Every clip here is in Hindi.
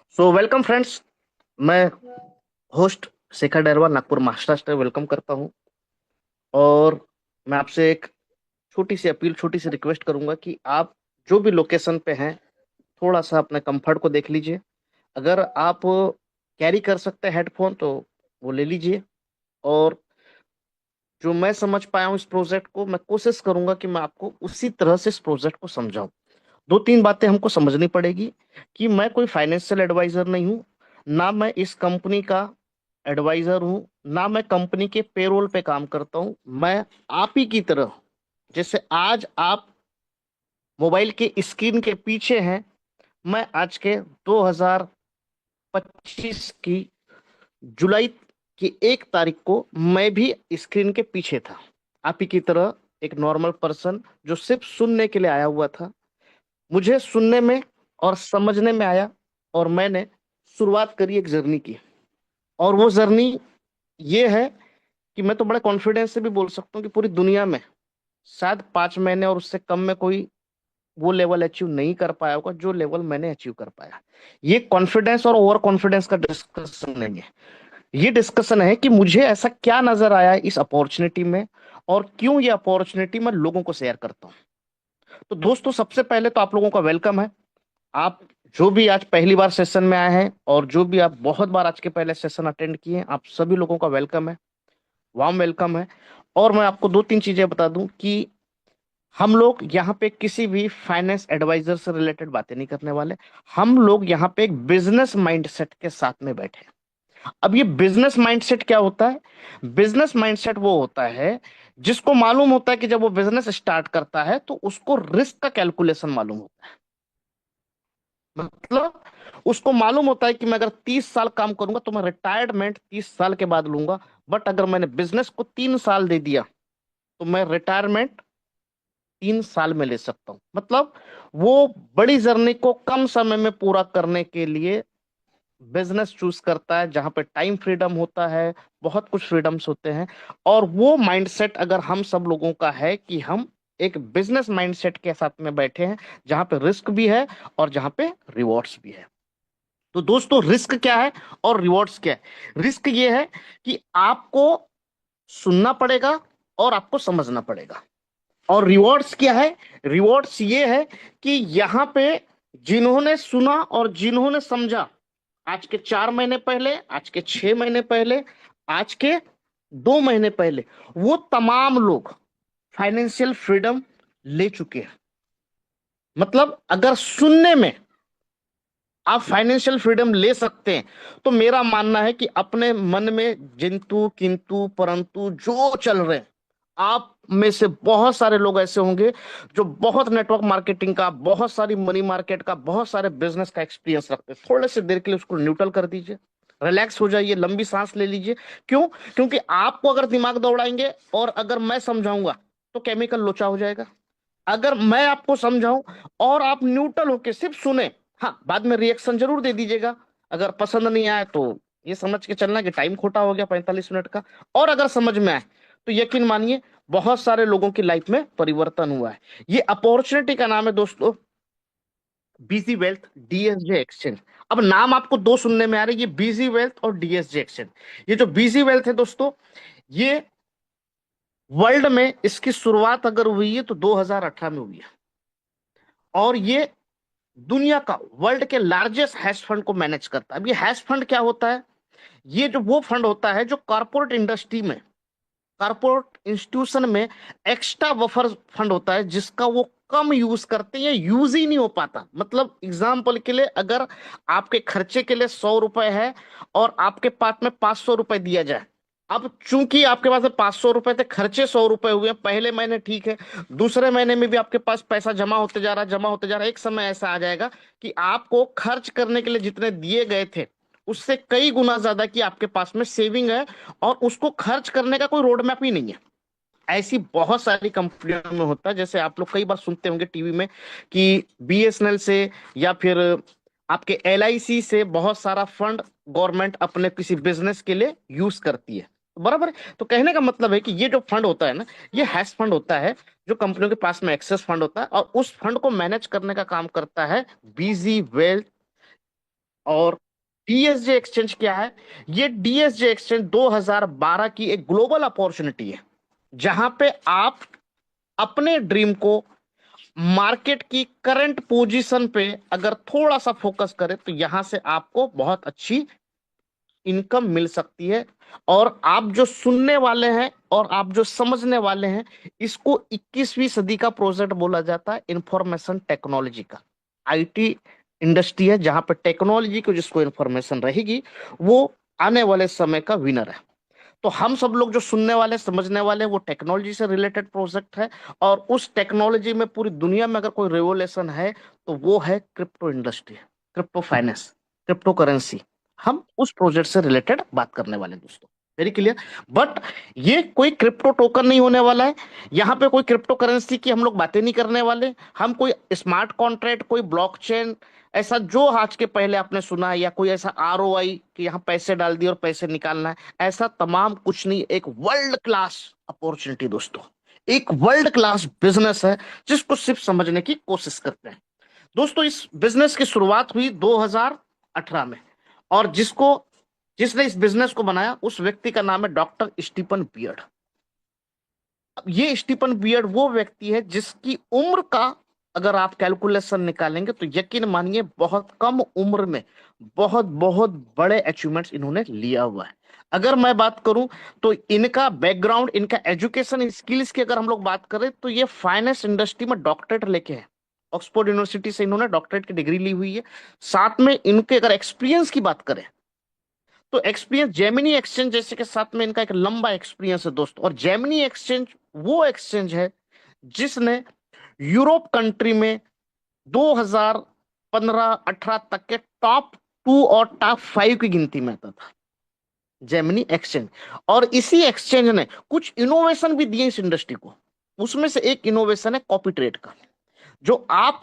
So welcome friends. मैं होस्ट शेखर डरवा नागपुर महाराष्ट्र वेलकम करता हूं। और मैं आपसे एक छोटी सी अपील, छोटी सी रिक्वेस्ट करूंगा कि आप जो भी लोकेशन पे हैं, थोड़ा सा अपने कंफर्ट को देख लीजिए। अगर आप कैरी कर सकते हैं हेडफोन तो वो ले लीजिए। और जो मैं समझ पाया हूँ इस प्रोजेक्ट को, मैं कोशिश करूंगा कि मैं आपको उसी तरह से इस प्रोजेक्ट को समझाऊं। दो तीन बातें हमको समझनी पड़ेगी कि मैं कोई फाइनेंशियल एडवाइजर नहीं हूं, ना मैं इस कंपनी का एडवाइजर हूं, ना मैं कंपनी के पेरोल पे काम करता हूं। मैं आप ही की तरह, जैसे आज आप मोबाइल के स्क्रीन के पीछे हैं, मैं आज के 2025 की जुलाई की 1 तारीख को मैं भी स्क्रीन के पीछे था, आप ही की तरह एक नॉर्मल पर्सन जो सिर्फ सुनने के लिए आया हुआ था। मुझे सुनने में और समझने में आया, और मैंने शुरुआत करी एक जर्नी की। और वो जर्नी ये है कि मैं तो बड़े कॉन्फिडेंस से भी बोल सकता हूँ कि पूरी दुनिया में शायद 5 महीने और उससे कम में कोई वो लेवल अचीव नहीं कर पाया होगा जो लेवल मैंने अचीव कर पाया। ये कॉन्फिडेंस और ओवर कॉन्फिडेंस का डिस्कशन नहीं है। ये डिस्कशन है कि मुझे ऐसा क्या नजर आया इस अपॉर्चुनिटी में, और क्यों ये अपॉर्चुनिटी मैं लोगों को शेयर करता हूँ। तो दोस्तों, सबसे पहले तो आप लोगों का वेलकम है। आप जो भी आज पहली बार सेशन में आए हैं, और जो भी आप बहुत बार आज के पहले सेशन अटेंड किए हैं, आप सभी लोगों का वेलकम है, वार्म वेलकम है। और मैं आपको दो तीन चीजें बता दूं कि हम लोग यहाँ पे किसी भी फाइनेंस एडवाइजर से रिलेटेड बातें नहीं करने वाले। हम लोग यहाँ पे एक बिजनेस माइंडसेट के साथ में बैठे हैं। अब ये बिजनेस माइंडसेट क्या होता है? बिजनेस माइंडसेट वो होता है जिसको मालूम होता है कि जब वो बिजनेस स्टार्ट करता है तो उसको रिस्क का कैलकुलेशन मालूम होता है। मतलब उसको मालूम होता है कि मैं अगर 30 साल काम करूंगा तो मैं रिटायरमेंट 30 साल के बाद लूंगा। बट अगर मैंने बिजनेस को 3 साल दे दिया तो मैं रिटायरमेंट 3 साल में ले सकता हूं। मतलब वो बड़ी जर्नी को कम समय में पूरा करने के लिए बिजनेस चूज करता है, जहां पे टाइम फ्रीडम होता है, बहुत कुछ फ्रीडम्स होते हैं। और वो माइंडसेट अगर हम सब लोगों का है कि हम एक बिजनेस माइंडसेट के साथ में बैठे हैं, जहां पे रिस्क भी है और जहां पे रिवॉर्ड्स भी है। तो दोस्तों, रिस्क क्या है और रिवॉर्ड्स क्या है? रिस्क ये है कि आपको सुनना पड़ेगा और आपको समझना पड़ेगा। और रिवॉर्ड्स क्या है? रिवॉर्ड्स ये है कि यहां पे जिन्होंने सुना और जिन्होंने समझा, आज के 4 महीने पहले, आज के 6 महीने पहले, आज के 2 महीने पहले, वो तमाम लोग फाइनेंशियल फ्रीडम ले चुके हैं। मतलब अगर सुनने में आप फाइनेंशियल फ्रीडम ले सकते हैं, तो मेरा मानना है कि अपने मन में जिंतु किंतु परंतु जो चल रहे हैं, आप में से बहुत सारे लोग ऐसे होंगे जो बहुत नेटवर्क मार्केटिंग का, बहुत सारी मनी मार्केट का, बहुत सारे बिजनेस का एक्सपीरियंस रखते हैं। थोड़े से देर के लिए उसको न्यूट्रल कर दीजिए, रिलैक्स हो जाइए, लंबी सांस ले लीजिए। क्यों? क्योंकि आपको अगर दिमाग दौड़ाएंगे और अगर मैं समझाऊंगा तो केमिकल लोचा हो जाएगा। अगर मैं आपको समझाऊं और आप न्यूट्रल होके सिर्फ सुने, हाँ, बाद में रिएक्शन जरूर दे दीजिएगा। अगर पसंद नहीं आए तो ये समझ के चलना कि टाइम खोटा हो गया 45 मिनट का। और अगर समझ में आए तो यकीन मानिए, बहुत सारे लोगों की लाइफ में परिवर्तन हुआ है। ये अपॉर्चुनिटी का नाम है दोस्तों, बीजी वेल्थ डीएसजे एक्सचेंज। अब नाम आपको दो सुनने में आ रहे हैं, ये बीजी वेल्थ और डीएसजे एक्सचेंज। ये जो बीजी वेल्थ है दोस्तों, ये वर्ल्ड में इसकी शुरुआत अगर हुई है तो 2018 में हुई है। और ये दुनिया का, वर्ल्ड के लार्जेस्ट हैश फंड को मैनेज करता है। अब ये हैश फंड क्या होता है? ये जो वो फंड होता है जो कॉर्पोरेट इंडस्ट्री में, कॉर्पोरेट इंस्टीट्यूशन में एक्स्ट्रा बफर फंड होता है, जिसका वो कम यूज करते हैं या यूज ही नहीं हो पाता। मतलब एग्जाम्पल के लिए, अगर आपके खर्चे के लिए 100 रुपए है और आपके पास में 500 रुपए दिया जाए, अब चूंकि आपके पास 500 रुपए थे, खर्चे 100 रुपए हुए, पहले महीने ठीक है, दूसरे महीने में भी आपके पास पैसा जमा होते जा रहा है, जमा होते जा रहा है। एक समय ऐसा आ जाएगा कि आपको खर्च करने के लिए जितने दिए गए थे उससे कई गुना ज्यादा की आपके पास में सेविंग है, और उसको खर्च करने का कोई रोड मैप ही नहीं है। ऐसी बहुत सारी कंपनियों में होता है। जैसे आप लोग कई बार सुनते होंगे टीवी में कि बीएसएनएल से या फिर आपके एलआईसी से बहुत सारा फंड गवर्नमेंट अपने किसी बिजनेस के लिए यूज करती है, बराबर है? तो कहने का मतलब है कि ये जो फंड होता है ना, ये हैश फंड होता है, जो कंपनियों के पास में एक्सेस फंड होता है, और उस फंड को मैनेज करने का काम करता है बीजी वेल्थ और डीएसजे एक्सचेंज क्या है? ये डीएसजे एक्सचेंज 2012 की एक ग्लोबल अपॉर्चुनिटी है, जहां पे आप अपने ड्रीम को मार्केट की करंट पोजीशन पे अगर थोड़ा सा फोकस करें तो यहां से आपको बहुत अच्छी इनकम मिल सकती है। और आप जो सुनने वाले हैं और आप जो समझने वाले हैं, इसको 21वीं सदी का प्रोजेक्ट बोला जाता है, इंफॉर्मेशन टेक्नोलॉजी का। आईटी इंडस्ट्री है जहां पे टेक्नोलॉजी को जिसको इंफॉर्मेशन रहेगी, वो आने वाले समय का विनर है। तो हम सब लोग जो सुनने वाले समझने वाले वो टेक्नोलॉजी से रिलेटेड प्रोजेक्ट है। और उस टेक्नोलॉजी में पूरी दुनिया में अगर कोई रेवोल्यूशन है तो वो है crypto industry, crypto finance, crypto currency. हम उस प्रोजेक्ट से रिलेटेड बात करने वाले हैं दोस्तों। Very clear. बट ये कोई क्रिप्टो टोकन नहीं होने वाला है, यहाँ पे कोई क्रिप्टो करेंसी की हम लोग बातें नहीं करने वाले। हम कोई स्मार्ट कॉन्ट्रैक्ट, कोई ब्लॉकचेन, ऐसा जो आज के पहले आपने सुना है, या कोई ऐसा आरओआई कि यहाँ पैसे डाल दिए और पैसे निकालना है, ऐसा तमाम कुछ नहीं। एक वर्ल्ड क्लास अपॉर्चुनिटी दोस्तों, एक वर्ल्ड क्लास बिजनेस है जिसको सिर्फ समझने की कोशिश करते हैं दोस्तों। इस बिजनेस की शुरुआत हुई 2018 में, और जिसने इस बिजनेस को बनाया उस व्यक्ति का नाम है डॉक्टर स्टीफन बियर्ड। अब ये स्टीफन बियर्ड वो व्यक्ति है जिसकी उम्र का अगर आप कैलकुलेशन निकालेंगे तो यकीन मानिए बहुत कम उम्र में बहुत बहुत बड़े अचीवमेंट्स इन्होंने लिया हुआ है। अगर मैं बात करूं तो इनका बैकग्राउंड, इनका एजुकेशन स्किल्स की अगर हम लोग बात करें तो ये फाइनेंस इंडस्ट्री में डॉक्टरेट लेके है। ऑक्सफोर्ड यूनिवर्सिटी से इन्होंने डॉक्टरेट की डिग्री ली हुई है। साथ में इनके अगर एक्सपीरियंस की बात करें तो एक्सपीरियंस जेमिनी एक्सचेंज जैसे के साथ में इनका एक लंबा एक्सपीरियंस है दोस्तों। और जेमिनी एक्सचेंज वो एक्सचेंज है जिसने यूरोप कंट्री में 2015-18 तक के टॉप 2 और टॉप 5 की गिनती में आता था जेमिनी एक्सचेंज। और इसी एक्सचेंज ने कुछ इनोवेशन भी दिए इस इंडस्ट्री को। उसमें से एक इनोवेशन है कॉपी ट्रेड का। जो आप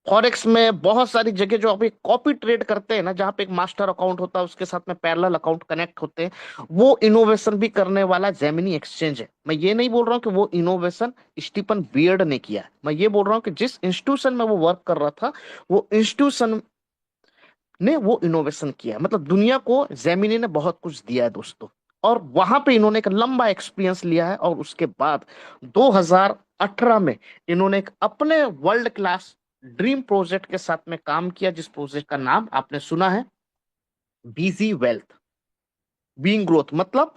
फॉरेक्स में बहुत सारी जगह जो आप एक कॉपी ट्रेड करते हैं ना, जहां पे एक मास्टर अकाउंट होता है उसके साथ में पैरेलल अकाउंट कनेक्ट होते हैं, वो इनोवेशन भी करने वाला जेमिनी एक्सचेंज है। मैं ये नहीं बोल रहा हूँ कि वो इनोवेशन स्टीफन बियर्ड ने किया है, मैं ये बोल रहा हूँ कि जिस इंस्टीट्यूशन में वो वर्क कर रहा था वो इंस्टीट्यूशन ने वो इनोवेशन किया है। मतलब दुनिया को जेमिनी ने बहुत कुछ दिया है दोस्तों। और वहां पे इन्होंने एक लंबा एक्सपीरियंस लिया है, और उसके बाद 2018 में इन्होंने एक अपने वर्ल्ड क्लास ड्रीम प्रोजेक्ट के साथ में काम किया, जिस प्रोजेक्ट का नाम आपने सुना है, बीजी वेल्थ, बीइंग ग्रोथ। मतलब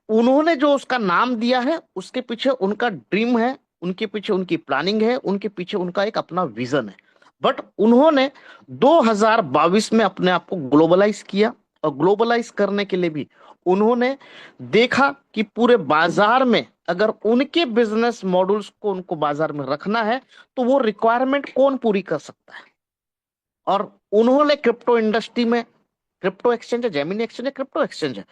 उन्होंने जो उसका नाम दिया है उसके पीछे उनका ड्रीम है, उनके पीछे उनकी प्लानिंग है, उनके पीछे उनका एक अपना विजन है। बट उन्होंने 2022 में अपने आप को ग्लोबलाइज किया। और ग्लोबलाइज करने के लिए भी उन्होंने देखा कि पूरे बाजार में अगर उनके बिजनेस मॉडल्स को उनको बाजार में रखना है तो वो रिक्वायरमेंट कौन पूरी कर सकता है। और उन्होंने क्रिप्टो इंडस्ट्री में, क्रिप्टो एक्सचेंज है, जेमिनी एक्सचेंज है, क्रिप्टो एक्सचेंज है,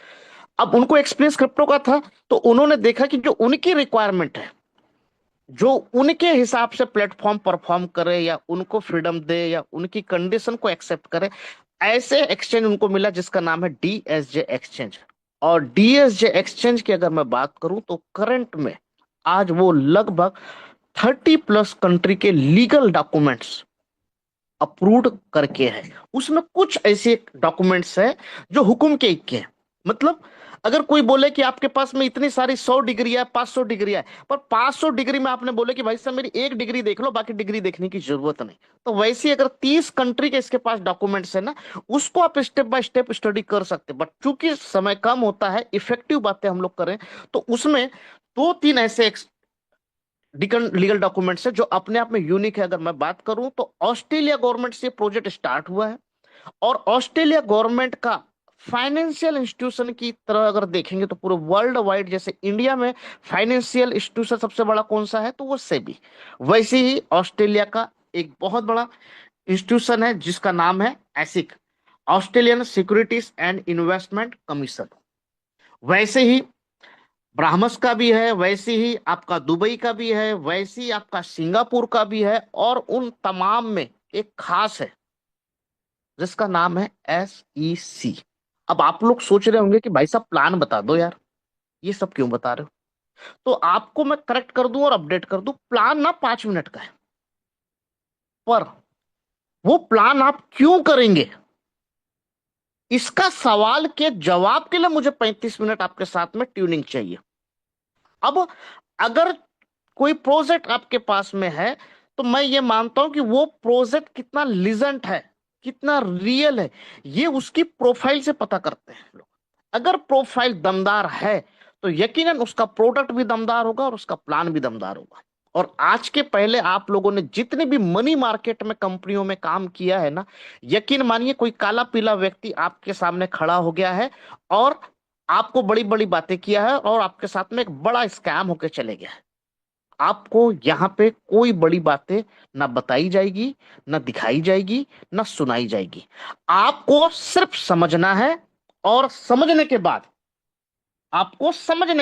अब उनको एक्सपीरियंस क्रिप्टो का था। तो उन्होंने देखा कि जो उनकी रिक्वायरमेंट है, जो उनके हिसाब से प्लेटफॉर्म परफॉर्म करे या उनको फ्रीडम दे या उनकी कंडीशन को एक्सेप्ट करे, ऐसे एक्सचेंज उनको मिला जिसका नाम है डीएसजे एक्सचेंज। और डीएसजे एक्सचेंज की अगर मैं बात करूं तो करंट में आज वो लगभग 30+ कंट्री के लीगल डॉक्यूमेंट्स अप्रूव्ड करके है। उसमें कुछ ऐसे डॉक्यूमेंट्स है जो हुकुम के इक्के हैं। मतलब अगर कोई बोले कि आपके पास में इतनी सारी 100 डिग्री है, 500 डिग्री है, पर 500 डिग्री में आपने बोले कि भाई साहब मेरी एक डिग्री देख लो, बाकी डिग्री देखने की जरूरत नहीं, तो वैसे ही अगर 30 कंट्री के इसके पास डॉक्यूमेंट्स है ना, उसको आप स्टेप बाय स्टेप स्टडी कर सकते हैं। बट चूंकि समय कम होता है, इफेक्टिव बातें हम लोग करें, तो उसमें दो तीन ऐसे लीगल डॉक्यूमेंट्स है जो अपने आप में यूनिक है। अगर मैं बात करूं तो ऑस्ट्रेलिया गवर्नमेंट से प्रोजेक्ट स्टार्ट हुआ है। और ऑस्ट्रेलिया गवर्नमेंट का फाइनेंशियल इंस्टीट्यूशन की तरह अगर देखेंगे तो पूरे वर्ल्ड वाइड, जैसे इंडिया में फाइनेंशियल इंस्टीट्यूशन सबसे बड़ा कौन सा है तो वो सेबी, वैसे ही ऑस्ट्रेलिया का एक बहुत बड़ा इंस्टीट्यूशन है जिसका नाम है ASIC, Australian securities and investment commission. वैसे ही ब्राह्मस का भी है, वैसे ही आपका दुबई का भी है, वैसे ही आपका सिंगापुर का भी है, और उन तमाम में एक खास है जिसका नाम है SEC। अब आप लोग सोच रहे होंगे कि भाई साहब प्लान बता दो यार, ये सब क्यों बता रहे हो? तो आपको मैं करेक्ट कर दूं और अपडेट कर दूं, प्लान ना 5 मिनट का है, पर वो प्लान आप क्यों करेंगे इसका सवाल के जवाब के लिए मुझे 35 मिनट आपके साथ में ट्यूनिंग चाहिए। अब अगर कोई प्रोजेक्ट आपके पास में है, तो मैं ये मानता हूं कि वो प्रोजेक्ट कितना लीजेंट है, कितना रियल है, ये उसकी प्रोफाइल से पता करते हैं लोग। अगर प्रोफाइल दमदार है, तो यकीनन उसका प्रोडक्ट भी दमदार होगा और उसका प्लान भी दमदार होगा। और आज के पहले आप लोगों ने जितने भी मनी मार्केट में कंपनियों में काम किया है ना, यकीन मानिए कोई काला पीला व्यक्ति आपके सामने खड़ा हो गया है और आपको बड़ी बड़ी बातें किया है और आपके साथ में एक बड़ा स्कैम होके चले गया है। आपको यहाँ पे कोई बड़ी बातें ना बताई जाएगी, ना दिखाई जाएगी, ना सुनाई जाएगी। आपको सिर्फ समझना है, और समझने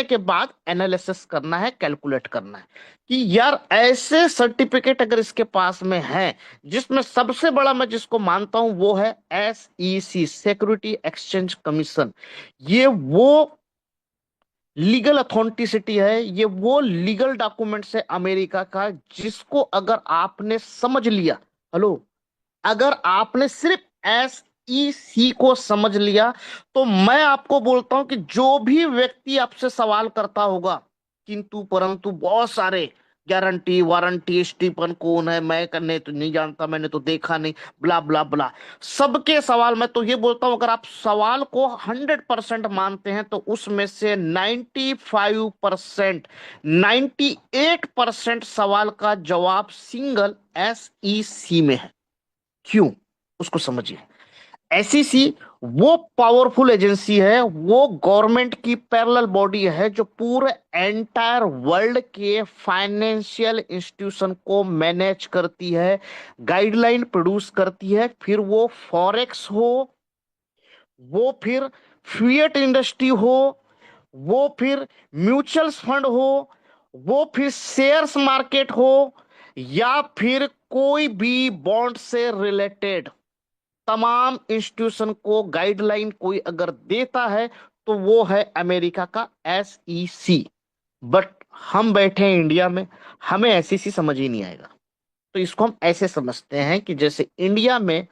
के बाद एनालिसिस करना है, कैलकुलेट करना है कि यार ऐसे सर्टिफिकेट अगर इसके पास में है, जिसमें सबसे बड़ा मैं जिसको मानता हूं वो है SEC, सिक्योरिटी एक्सचेंज कमीशन। ये वो लीगल अथॉन्टिसिटी है, ये वो लीगल डॉक्यूमेंट्स है अमेरिका का, जिसको अगर आपने समझ लिया, हेलो, अगर आपने सिर्फ SEC को समझ लिया, तो मैं आपको बोलता हूं कि जो भी व्यक्ति आपसे सवाल करता होगा, किंतु परंतु बहुत सारे, गारंटी वारंटी स्टीफन कौन है, मैं करने तो नहीं जानता, मैंने तो देखा नहीं, ब्ला ब्ला ब्ला, सबके सवाल, मैं तो ये बोलता हूं अगर आप सवाल को 100% मानते हैं, तो उसमें से 95%, 98% सवाल का जवाब सिंगल SEC में है। क्यों? उसको समझिए। एसईसी वो पावरफुल एजेंसी है, वो गवर्नमेंट की पैरेलल बॉडी है, जो पूरे एंटायर वर्ल्ड के फाइनेंशियल इंस्टीट्यूशन को मैनेज करती है, गाइडलाइन प्रोड्यूस करती है। फिर वो फॉरेक्स हो, वो फिर फिएट इंडस्ट्री हो, वो फिर म्यूचुअल फंड हो, वो फिर शेयर्स मार्केट हो, या फिर कोई भी बॉन्ड से रिलेटेड तमाम इंस्टीट्यूशन को गाइडलाइन कोई अगर देता है, तो वो है अमेरिका का SEC। बट हम बैठे हैं इंडिया में, हमें SEC समझ ही नहीं आएगा। तो इसको हम ऐसे समझते हैं कि जैसे इंडिया में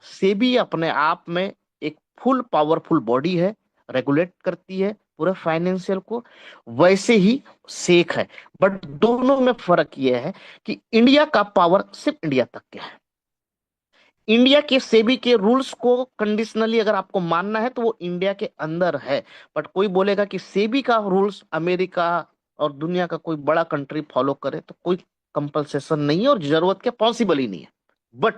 सेबी अपने आप में एक फुल पावरफुल बॉडी है, रेगुलेट करती है पूरे फाइनेंशियल को, वैसे ही सेक है। बट दोनों में फर्क यह है कि इंडिया का पावर सिर्फ इंडिया तक के है। इंडिया के सेबी के रूल्स को कंडीशनली अगर आपको मानना है, तो वो इंडिया के अंदर है। बट कोई बोलेगा कि सेबी का रूल्स अमेरिका और दुनिया का कोई बड़ा कंट्री फॉलो करे, तो कोई कंपलसेशन नहीं है और जरूरत के पॉसिबल ही नहीं है। बट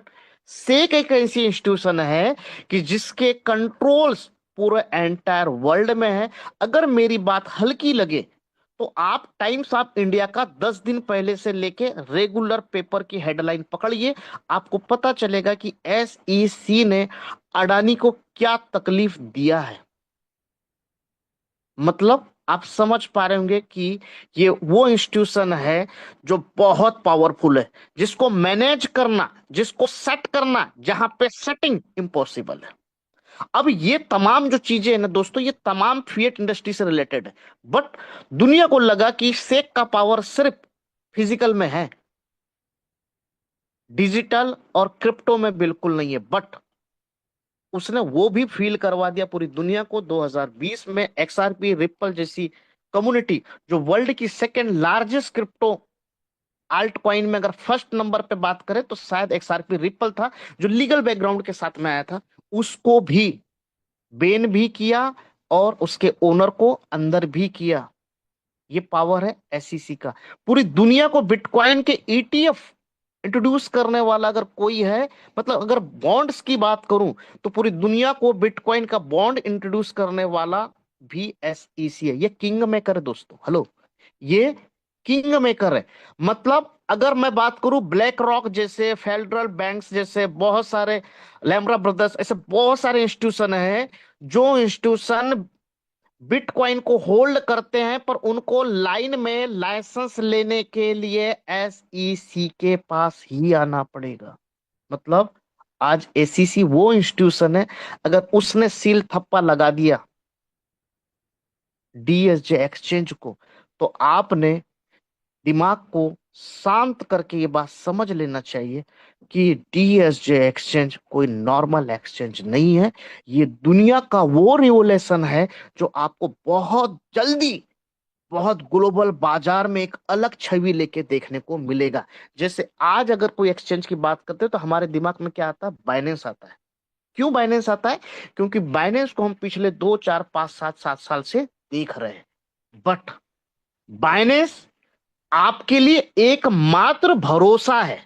सेक एक ऐसी इंस्टीट्यूशन है कि जिसके कंट्रोल्स पूरे एंटायर वर्ल्ड में है। अगर मेरी बात हल्की लगे, तो आप टाइम्स ऑफ इंडिया का 10 दिन पहले से लेके रेगुलर पेपर की हेडलाइन पकड़िए, आपको पता चलेगा कि SEC ने अडानी को क्या तकलीफ दिया है। मतलब आप समझ पा रहे होंगे कि ये वो इंस्टीट्यूशन है जो बहुत पावरफुल है, जिसको मैनेज करना, जिसको सेट करना, जहां पे सेटिंग इम्पॉसिबल है। अब ये तमाम जो चीजें हैं ना दोस्तों, ये तमाम फिएट इंडस्ट्री से रिलेटेड है। बट दुनिया को लगा कि सेक का पावर सिर्फ फिजिकल में है, डिजिटल और क्रिप्टो में बिल्कुल नहीं है। बट उसने वो भी फील करवा दिया पूरी दुनिया को 2020 में। XRP रिपल जैसी कम्युनिटी, जो वर्ल्ड की second largest crypto alt coin में अगर फर्स्ट नंबर पे बात करें, तो शायद XRP रिपल था, जो लीगल बैकग्राउंड के साथ में आया था, उसको भी बैन भी किया और उसके ओनर को अंदर भी किया। ये पावर है SEC का। पूरी दुनिया को बिटकॉइन के ETF इंट्रोड्यूस करने वाला अगर कोई है, मतलब अगर बॉन्ड्स की बात करूं, तो पूरी दुनिया को बिटकॉइन का बॉन्ड इंट्रोड्यूस करने वाला भी SEC है। ये किंग मेकर है दोस्तों, हेलो, ये किंग मेकर है। मतलब अगर मैं बात करूं, ब्लैक रॉक जैसे, फेडरल बैंक्स जैसे, बहुत सारे, लैम्ब्रा ब्रदर्स, ऐसे बहुत सारे इंस्टीट्यूशन हैं, जो इंस्टीट्यूशन बिटकॉइन को होल्ड करते हैं, पर उनको लाइन में लाइसेंस लेने के लिए SEC के पास ही आना पड़ेगा। मतलब आज SEC वो इंस्टीट्यूशन है, अगर उसने सील थप्पा लगा दिया DSJ एक्सचेंज को, तो आपने दिमाग को शांत करके ये बात समझ लेना चाहिए कि डीएसजे एक्सचेंज कोई नॉर्मल एक्सचेंज नहीं है। ये दुनिया का वो रिवोल्यूशन है जो आपको बहुत जल्दी, बहुत ग्लोबल बाजार में एक अलग छवि लेके देखने को मिलेगा। जैसे आज अगर कोई एक्सचेंज की बात करते हैं तो हमारे दिमाग में क्या आता है? बाइनेंस आता है। क्यों बाइनेंस आता है? क्योंकि बाइनेंस को हम पिछले 2 4 5 7 7 साल से देख रहे हैं। बट बाइनेंस आपके लिए एकमात्र भरोसा है।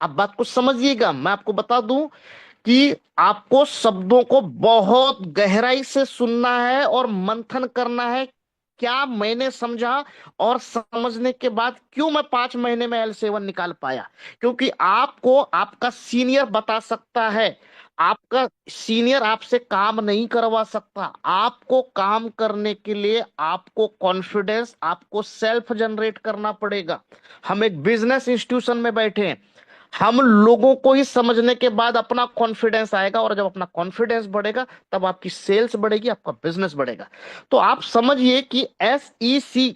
आप बात को समझिएगा, मैं आपको बता दूं कि आपको शब्दों को बहुत गहराई से सुनना है और मंथन करना है। क्या मैंने समझा, और समझने के बाद क्यों मैं 5 महीने में L7 निकाल पाया? क्योंकि आपको आपका सीनियर बता सकता है, आपका सीनियर आपसे काम नहीं करवा सकता। आपको काम करने के लिए आपको कॉन्फिडेंस, आपको सेल्फ जनरेट करना पड़ेगा। हम एक बिजनेस इंस्टीट्यूशन में बैठे हैं, हम लोगों को ही समझने के बाद अपना कॉन्फिडेंस आएगा, और जब अपना कॉन्फिडेंस बढ़ेगा तब आपकी सेल्स बढ़ेगी, आपका बिजनेस बढ़ेगा। तो आप समझिए कि SEC,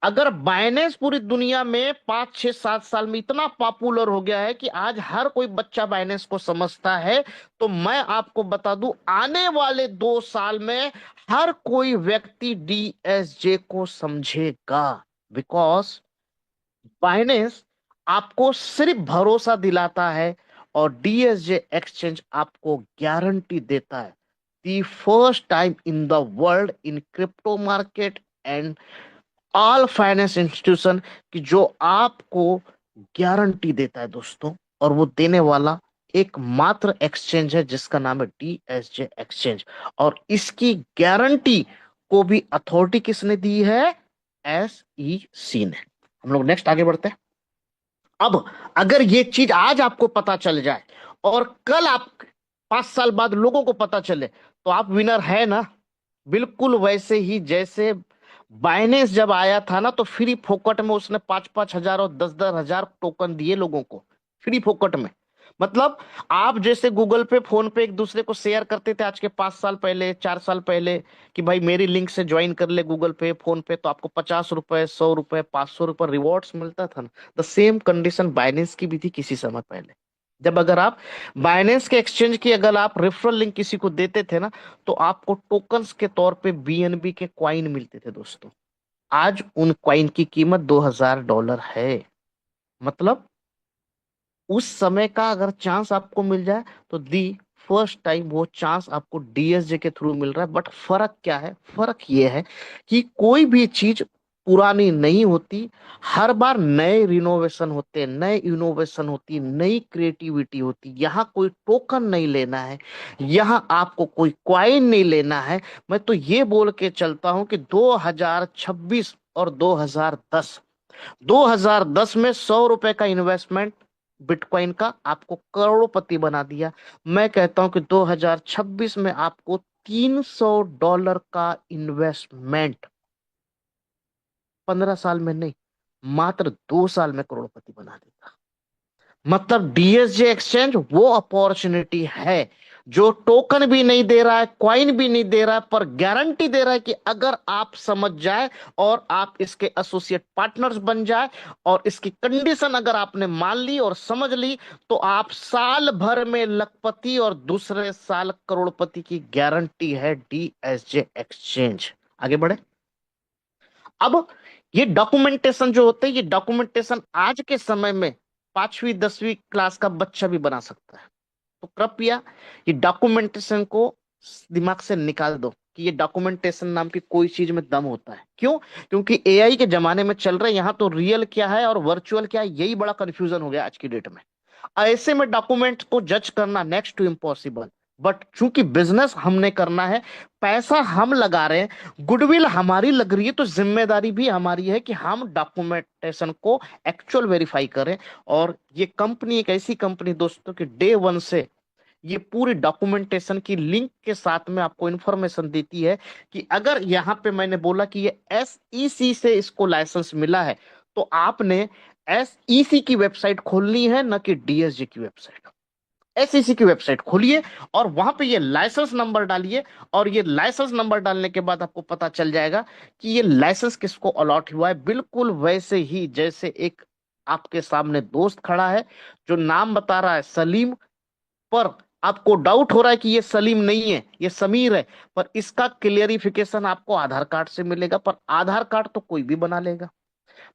अगर बाइनेंस पूरी दुनिया में 5 6 7 साल में इतना पॉपुलर हो गया है कि आज हर कोई बच्चा बाइनेंस को समझता है, तो मैं आपको बता दूं आने वाले 2 साल में हर कोई व्यक्ति DSJ को समझेगा। बिकॉज बाइनेंस आपको सिर्फ भरोसा दिलाता है, और डीएसजे एक्सचेंज आपको गारंटी देता है, the first time in the world in crypto market and all finance institution, कि जो आपको गारंटी देता है दोस्तों। और वो देने वाला एकमात्र एक्सचेंज है जिसका नाम है डीएसजे एक्सचेंज। और इसकी गारंटी को भी अथॉरिटी किसने दी है? SEC ने। हम लोग नेक्स्ट आगे बढ़ते हैं। अब अगर ये चीज आज आपको पता चल जाए और कल आप 5 साल बाद लोगों को पता चले, तो आप विनर है ना। बिल्कुल वैसे ही जैसे बाइनेंस जब आया था ना, तो फ्री फोकट में उसने 5 5 हजार और 10 10 हजार टोकन दिए लोगों को, फ्री फोकट में। मतलब आप जैसे गूगल पे, फोन पे एक दूसरे को शेयर करते थे आज के 5 साल पहले, 4 साल पहले, कि भाई मेरी लिंक से ज्वाइन कर ले गूगल पे, फोन पे, तो आपको 50 रुपए, 100 रुपए, 500 रुपए रिवॉर्ड्स मिलता था ना। द सेम कंडीशन बाइनेंस की भी थी किसी समय पहले। जब अगर आप बाइनेंस के एक्सचेंज की अगर आप रेफरल लिंक किसी को देते थे ना, तो आपको टोकन्स के तौर पे BNB के क्वाइन मिलते थे दोस्तों। आज उन क्वाइन की कीमत $2000 है। मतलब उस समय का अगर चांस आपको मिल जाए, तो दी फर्स्ट टाइम वो चांस आपको डीएसजे के थ्रू मिल रहा है। बट फर्क क्या है? फर्क ये है कि कोई भी चीज पुरानी नहीं होती। हर बार नए रिनोवेशन होते हैं, नए इनोवेशन होती, नई क्रिएटिविटी होती। यहाँ कोई टोकन नहीं लेना है, यहाँ आपको कोई क्वाइन नहीं लेना है। मैं तो ये बोल के चलता हूँ कि 2026 और 2010 में 100 रुपए का इन्वेस्टमेंट बिटकॉइन का आपको करोड़पति बना दिया। मैं कहता हूं कि 2026 में आपको $300 का इन्वेस्टमेंट 15 साल में नहीं, मात्र 2 साल में करोड़पति बना देगा। मतलब डीएसजे एक्सचेंज वो अपॉर्चुनिटी है जो टोकन भी नहीं दे रहा है, क्वाइन भी नहीं दे रहा है, पर गारंटी दे रहा है कि अगर आप समझ जाए और आप इसके एसोसिएट पार्टनर्स बन जाए, और इसकी कंडीशन अगर आपने मान ली और समझ ली, तो आप साल भर में लखपति और दूसरे साल करोड़पति की गारंटी है डीएसजे एक्सचेंज। आगे बढ़े। अब ये डॉक्यूमेंटेशन जो होते हैं, ये डॉक्यूमेंटेशन आज के समय में 5वीं 10वीं क्लास का बच्चा भी बना सकता है। तो कृपया ये डॉक्यूमेंटेशन को दिमाग से निकाल दो कि ये डॉक्यूमेंटेशन नाम की कोई चीज में दम होता है। क्यों? क्योंकि एआई के जमाने में चल रहे हैं, यहाँ तो रियल क्या है और वर्चुअल क्या है यही बड़ा कंफ्यूजन हो गया आज की डेट में। ऐसे में डॉक्यूमेंट को जज करना नेक्स्ट टू इम्पॉसिबल। बट चूंकि बिजनेस हमने करना है, पैसा हम लगा रहे हैं, गुडविल हमारी लग रही है, तो जिम्मेदारी भी हमारी है कि हम डॉक्यूमेंटेशन को एक्चुअल वेरीफाई करें। और ये कंपनी एक ऐसी कंपनी दोस्तों कि डे 1 से ये पूरी डॉक्यूमेंटेशन की लिंक के साथ में आपको इंफॉर्मेशन देती है कि अगर यहाँ पे मैंने बोला कि ये SEC से इसको लाइसेंस मिला है, तो आपने SEC की वेबसाइट खोलनी है, न कि डीएसजे की वेबसाइट। SEC की वेबसाइट खोलिए और वहां पे ये लाइसेंस नंबर डालिए, और ये लाइसेंस नंबर डालने के बाद आपको पता चल जाएगा कि ये लाइसेंस किसको अलॉट हुआ है। बिल्कुल वैसे ही जैसे एक आपके सामने दोस्त खड़ा है जो नाम बता रहा है सलीम, पर आपको डाउट हो रहा है कि ये सलीम नहीं है, ये समीर है। पर इसका क्लियरिफिकेशन आपको आधार कार्ड से मिलेगा, पर आधार कार्ड तो कोई भी बना लेगा।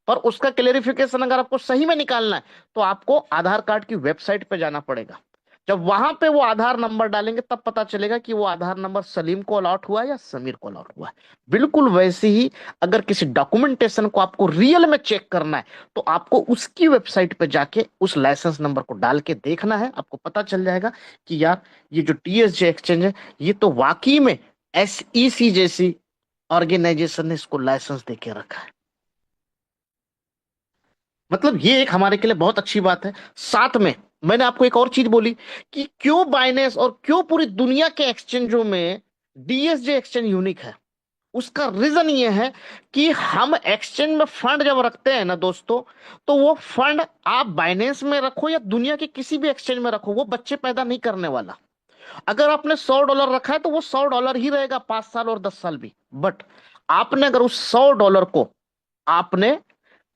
पर उसका क्लेरिफिकेशन अगर आपको सही में निकालना है तो आपको आधार कार्ड की वेबसाइट पे जाना पड़ेगा। जब वहां पे वो आधार नंबर डालेंगे तब पता चलेगा कि वो आधार नंबर सलीम को अलॉट हुआ है या समीर को अलॉट हुआ है। बिल्कुल वैसे ही अगर किसी डॉक्यूमेंटेशन को आपको रियल में चेक करना है तो आपको उसकी वेबसाइट पे जाके उस लाइसेंस नंबर को डाल के देखना है। आपको पता चल जाएगा कि यार ये जो टीएसजे एक्सचेंज है ये तो वाकई में एसईसी जैसी ऑर्गेनाइजेशन ने इसको लाइसेंस दे के रखा है। मतलब ये एक हमारे के लिए बहुत अच्छी बात है। साथ में मैंने आपको एक और चीज बोली कि क्यों बाइनेंस और क्यों पूरी दुनिया के एक्सचेंजों में डीएसजे एक्सचेंज यूनिक है। उसका रीजन ये है कि हम एक्सचेंज में फंड जब रखते हैं ना दोस्तों, तो वो फंड आप बाइनेंस में रखो या दुनिया के किसी भी एक्सचेंज में रखो, वो बच्चे पैदा नहीं करने वाला। अगर आपने $100 रखा है तो वो $100 ही रहेगा 5 साल और 10 साल भी। बट आपने अगर उस $100 को आपने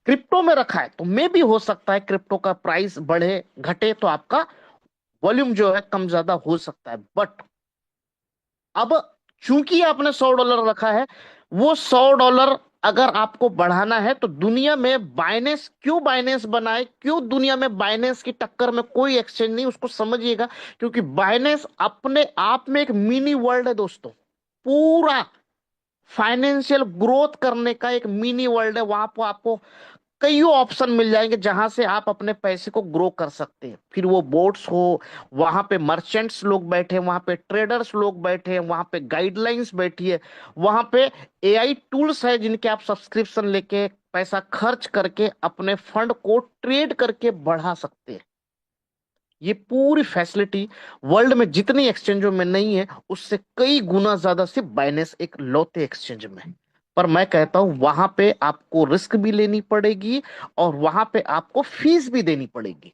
क्रिप्टो में रखा है तो मे भी हो सकता है क्रिप्टो का प्राइस बढ़े घटे तो आपका वॉल्यूम जो है कम ज्यादा हो सकता है। बट अब चूंकि आपने $100 रखा है, वो $100 अगर आपको बढ़ाना है तो दुनिया में बाइनेंस क्यों बाइनेंस बनाए, क्यों दुनिया में बाइनेंस की टक्कर में कोई एक्सचेंज नहीं, उसको समझिएगा। क्योंकि बाइनेंस अपने आप में एक मिनी वर्ल्ड है दोस्तों। पूरा फाइनेंशियल ग्रोथ करने का एक मिनी वर्ल्ड है। वहां पर आपको कई ऑप्शन मिल जाएंगे जहां से आप अपने पैसे को ग्रो कर सकते हैं। फिर वो बोट्स हो, वहां पे मर्चेंट्स लोग बैठे हैं, वहां पे ट्रेडर्स लोग बैठे हैं, वहां पे गाइडलाइंस बैठी है, वहां पे एआई टूल्स है जिनके आप सब्सक्रिप्शन लेके पैसा खर्च करके अपने फंड को ट्रेड करके बढ़ा सकते हैं। ये पूरी फैसिलिटी वर्ल्ड में जितनी एक्सचेंजों में नहीं है उससे कई गुना ज्यादा सिर्फ बाइनेंस एक लौते एक्सचेंज में है। पर मैं कहता हूं वहां पे आपको रिस्क भी लेनी पड़ेगी और वहां पे आपको फीस भी देनी पड़ेगी।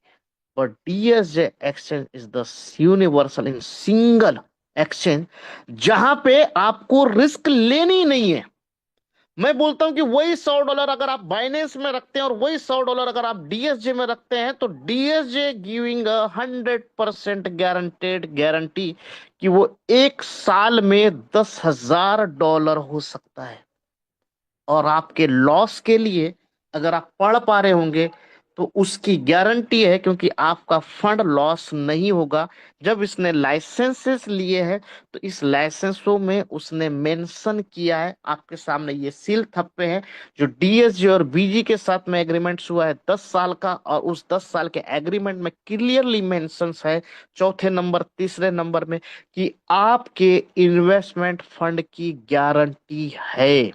पर DSJ exchange is the universal in single exchange जहां पे आपको रिस्क लेनी ही नहीं है। मैं बोलता हूं कि वही $100 अगर आप बाइनेंस में रखते हैं और वही $100 अगर आप डीएसजे में रखते हैं तो डीएसजे गिविंग 100% गारंटी कि वो 1 साल में $10,000 हो सकता है। और आपके लॉस के लिए अगर आप पढ़ पा रहे होंगे तो उसकी गारंटी है, क्योंकि आपका फंड लॉस नहीं होगा। जब इसने लाइसेंसेस लिए हैं तो इस लाइसेंसों में उसने मेंशन किया है, आपके सामने ये सील थप्पे हैं जो डीएसजी और बीजी के साथ में एग्रीमेंट हुआ है 10 साल का। और उस 10 साल के एग्रीमेंट में क्लियरली मेंशन है चौथे नंबर तीसरे नंबर में कि आपके इन्वेस्टमेंट फंड की गारंटी है।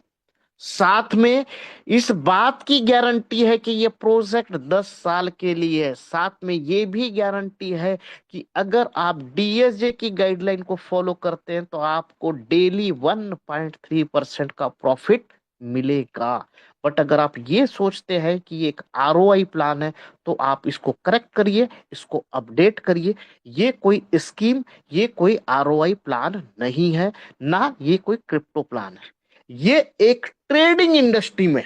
साथ में इस बात की गारंटी है कि ये प्रोजेक्ट 10 साल के लिए है। साथ में ये भी गारंटी है कि अगर आप डीएसजे की गाइडलाइन को फॉलो करते हैं तो आपको डेली 1.3% का प्रॉफिट मिलेगा। बट अगर आप ये सोचते हैं कि ये एक आरओआई प्लान है तो आप इसको करेक्ट करिए, इसको अपडेट करिए। ये कोई स्कीम, ये कोई आरओआई प्लान नहीं है, ना ये कोई क्रिप्टो प्लान है। ये एक ट्रेडिंग इंडस्ट्री में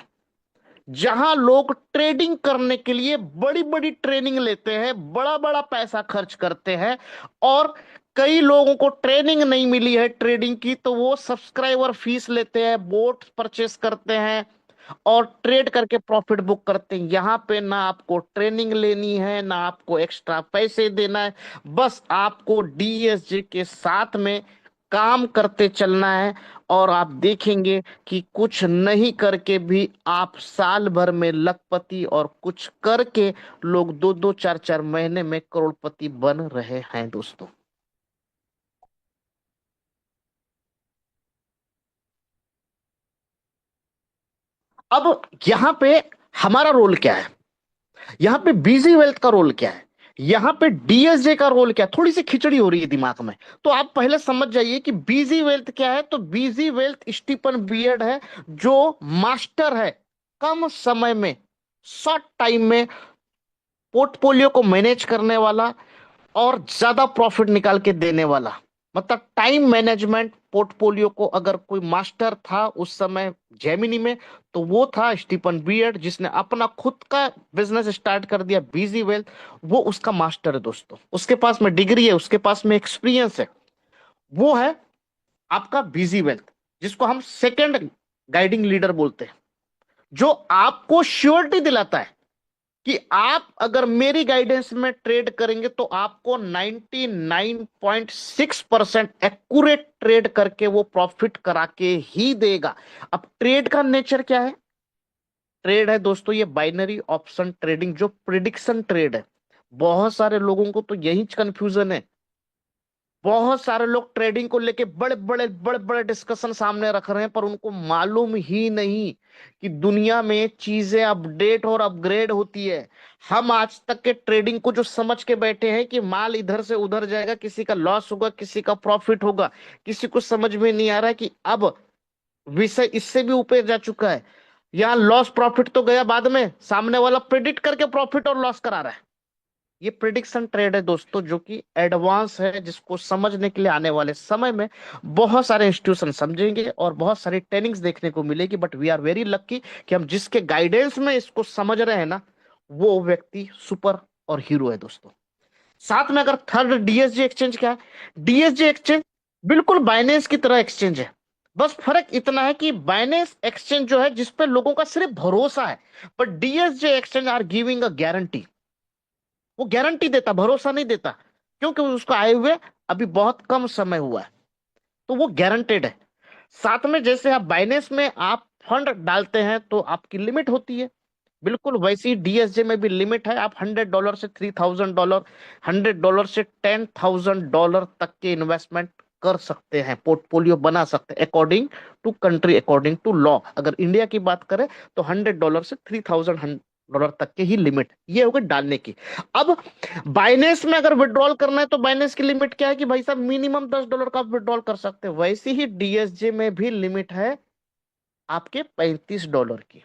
जहां लोग ट्रेडिंग करने के लिए बड़ी बड़ी ट्रेनिंग लेते हैं, बड़ा बड़ा पैसा खर्च करते हैं, और कई लोगों को ट्रेनिंग नहीं मिली है ट्रेडिंग की तो वो सब्सक्राइबर फीस लेते हैं, बोट परचेस करते हैं और ट्रेड करके प्रॉफिट बुक करते हैं। यहाँ पे ना आपको ट्रेनिंग लेनी है ना आपको एक्स्ट्रा पैसे देना है, बस आपको डीएसजे के साथ में काम करते चलना है। और आप देखेंगे कि कुछ नहीं करके भी आप साल भर में लखपति और कुछ करके लोग 2-2 4-4 महीने में करोड़पति बन रहे हैं दोस्तों। अब यहाँ पे हमारा रोल क्या है, यहाँ पे बीजी वेल्थ का रोल क्या है, यहाँ पे डीएसजे का रोल क्या है। थोड़ी सी खिचड़ी हो रही है दिमाग में, तो आप पहले समझ जाइए कि बीजी वेल्थ क्या है। तो बीजी वेल्थ स्टीफन बियर्ड है जो मास्टर है कम समय में, शॉर्ट टाइम में पोर्टफोलियो को मैनेज करने वाला और ज्यादा प्रॉफिट निकाल के देने वाला। मतलब टाइम मैनेजमेंट पोर्टफोलियो को अगर कोई मास्टर था उस समय जेमिनी में, तो वो था स्टीफन बियर्ड, जिसने अपना खुद का बिजनेस स्टार्ट कर दिया बीजी वेल्थ। वो उसका मास्टर है दोस्तों, उसके पास में डिग्री है, उसके पास में एक्सपीरियंस है। वो है आपका बीजी वेल्थ, जिसको हम सेकंड गाइडिंग लीडर बोलते हैं, जो आपको श्योरिटी दिलाता है कि आप अगर मेरी गाइडेंस में ट्रेड करेंगे तो आपको 99.6% एक्यूरेट ट्रेड करके वो प्रॉफिट करा के ही देगा। अब ट्रेड का नेचर क्या है? ट्रेड है दोस्तों ये बाइनरी ऑप्शन ट्रेडिंग, जो प्रिडिक्शन ट्रेड है। बहुत सारे लोगों को तो यही कंफ्यूजन है। बहुत सारे लोग ट्रेडिंग को लेके बड़े बड़े डिस्कशन सामने रख रहे हैं, पर उनको मालूम ही नहीं कि दुनिया में चीजें अपडेट और अपग्रेड होती है। हम आज तक के ट्रेडिंग को जो समझ के बैठे हैं कि माल इधर से उधर जाएगा, किसी का लॉस होगा, किसी का प्रॉफिट होगा, किसी को समझ में नहीं आ रहा है कि अब विषय इससे भी ऊपर जा चुका है। यहाँ लॉस प्रॉफिट तो गया बाद में, सामने वाला प्रिडिक्ट करके प्रॉफिट और लॉस करा रहा है। ये प्रिडिक्शन ट्रेड है दोस्तों, जो कि एडवांस है, जिसको समझने के लिए आने वाले समय में बहुत सारे इंस्टीट्यूशन समझेंगे और बहुत सारी ट्रेनिंग्स देखने को मिलेगी। But we are very lucky कि हम जिसके गाइडेंस में इसको समझ रहे हैं ना, वो व्यक्ति सुपर और हीरो है दोस्तों। साथ में अगर थर्ड डीएसजी एक्सचेंज, क्या है? डीएसजी एक्सचेंज बिल्कुल बाइनेंस की तरह एक्सचेंज है। बस फर्क इतना है कि बाइनेंस एक्सचेंज जो है जिसपे लोगों का सिर्फ भरोसा है, but DSG exchange are giving a guarantee. वो गारंटी देता, भरोसा नहीं देता, क्योंकि उसको आए हुए अभी बहुत कम समय हुआ है, तो वो गारंटेड है। साथ में जैसे आप बाइनेंस में आप फंड डालते हैं तो आपकी लिमिट होती है, बिल्कुल वैसे ही डीएसजे में भी लिमिट है। आप $100 से $3,000, $100 से $10,000 तक के इन्वेस्टमेंट कर सकते हैं, पोर्टफोलियो बना सकते हैं according to country, according to law. अगर इंडिया की बात करें तो $100 से $3,000 तक के ही लिमिट ये होगी डालने की। अब बाइनेंस में अगर विड्रॉल करना है तो बाइनेंस की लिमिट क्या है कि भाई साहब मिनिमम $10 का विड्रॉल कर सकते हैं। वैसे ही डीएसजे में भी लिमिट है आपके $35 की।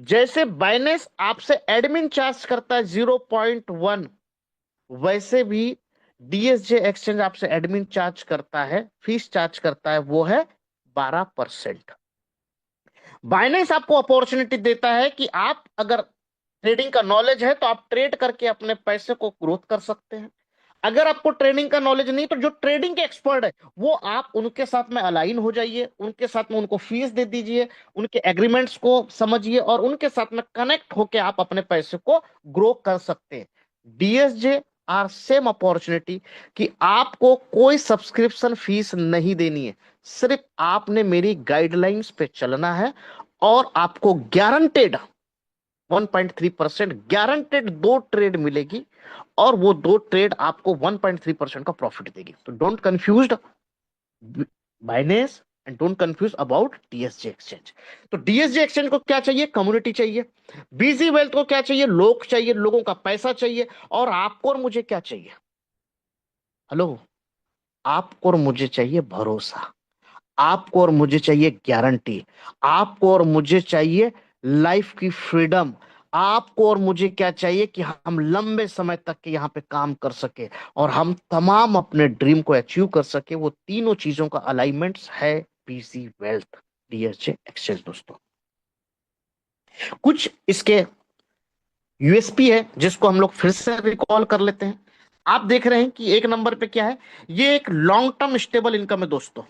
जैसे बाइनेंस आपसे एडमिन चार्ज करता है 0.1, वैसे भी डीएसजे एक्सचेंज आपसे एडमिन चार्ज करता है, फीस चार्ज करता है, वो है 12%। बाइनेंस आपको अपॉर्चुनिटी देता है कि आप अगर ट्रेडिंग का नॉलेज है तो आप ट्रेड करके अपने पैसे को ग्रोथ कर सकते हैं। अगर आपको ट्रेडिंग का नॉलेज नहीं, तो जो ट्रेडिंग के एक्सपर्ट है वो आप उनके साथ में अलाइन हो जाइए, उनके साथ में उनको फीस दे दीजिए, उनके एग्रीमेंट्स को समझिए और उनके साथ में कनेक्ट होके आप अपने पैसे को ग्रो कर सकते हैं। डीएसजे आर सेम अपॉर्चुनिटी कि आपको कोई सब्सक्रिप्शन फीस नहीं देनी है, सिर्फ आपने मेरी गाइडलाइंस पे चलना है और आपको गारंटेड 1.3% गारंटेड दो ट्रेड मिलेगी, और वो दो ट्रेड आपको 1.3% का प्रॉफिट देगी। तो don't confuse Binance and don't confuse about DSJ exchange. तो डीएसजे एक्सचेंज को क्या चाहिए? कम्युनिटी चाहिए। बीजी वेल्थ को क्या चाहिए? लोग चाहिए, लोगों का पैसा चाहिए। और आपको और मुझे क्या चाहिए? हेलो, आपको और मुझे चाहिए भरोसा, आपको और मुझे चाहिए गारंटी, आपको और मुझे चाहिए लाइफ की फ्रीडम। आपको और मुझे क्या चाहिए कि हम लंबे समय तक के यहाँ पे काम कर सके और हम तमाम अपने ड्रीम को अचीव कर सके। वो तीनों चीजों का अलाइनमेंट्स है पीसी वेल्थ डीएसजे एक्सचेंज दोस्तों। कुछ इसके यूएसपी है जिसको हम लोग फिर से रिकॉल कर लेते हैं। आप देख रहे हैं कि एक नंबर पे क्या है? ये एक लॉन्ग टर्म स्टेबल इनकम है दोस्तों।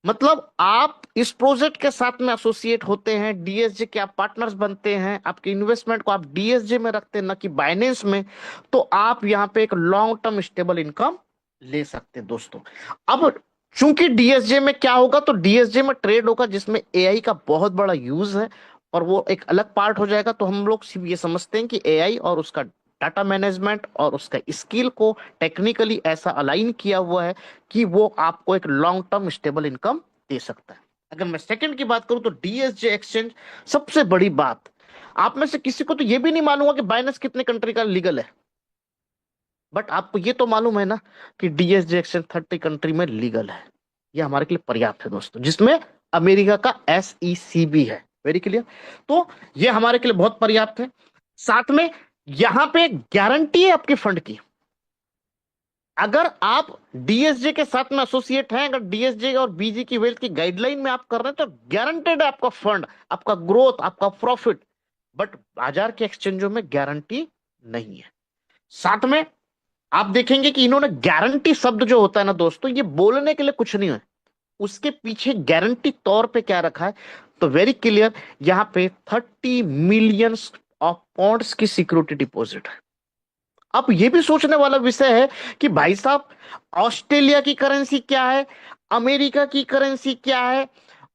मतलब आप इस प्रोजेक्ट के साथ में एसोसिएट होते हैं, डीएसजे के आप पार्टनर्स बनते हैं, आपके इन्वेस्टमेंट को आप डीएसजे में रखते हैं ना कि बाइनेंस में, तो आप यहाँ पे एक लॉन्ग टर्म स्टेबल इनकम ले सकते हैं दोस्तों। अब चूंकि डीएसजे में क्या होगा, तो डीएसजे में ट्रेड होगा जिसमें एआई का बहुत बड़ा यूज है, और वो एक अलग पार्ट हो जाएगा। तो हम लोग सिर्फ ये समझते हैं कि एआई और उसका डाटा मैनेजमेंट और उसका स्किल को टेक्निकली ऐसा अलाइन किया हुआ है कि वो आपको एक लॉन्ग टर्म स्टेबल इनकम दे सकता है। अगर मैं सेकंड की बात करूं तो डीएसजे एक्सचेंज, सबसे बड़ी बात, आप में से किसी को तो ये भी नहीं मालूम कि बाइनेंस कितने कंट्री का लीगल है, बट आपको ये तो मालूम है ना कि डीएसजे एक्सचेंज 30 कंट्री में लीगल है। ये हमारे के लिए पर्याप्त है दोस्तों, जिसमें अमेरिका का एसईसी भी है। Very clear. तो ये हमारे के लिए बहुत पर्याप्त है। साथ में यहां पे गारंटी है आपके फंड की। अगर आप डीएसजे के साथ में एसोसिएट हैं, अगर डीएसजे और बीजी की वेल्थ की गाइडलाइन में आप कर रहे हैं, तो गारंटेड है आपका फंड, आपका ग्रोथ, आपका प्रॉफिट। बट बाजार के एक्सचेंजों में गारंटी नहीं है। साथ में आप देखेंगे कि इन्होंने गारंटी शब्द जो होता है ना दोस्तों, ये बोलने के लिए कुछ नहीं है, उसके पीछे गारंटी तौर पे क्या रखा है, तो वेरी क्लियर, यहां पे 30 मिलियन ऑफ पॉन्ड्स की सिक्योरिटी डिपॉजिट है। अब ये भी सोचने वाला विषय है कि भाई साहब, ऑस्ट्रेलिया की करेंसी क्या है, अमेरिका की करेंसी क्या है,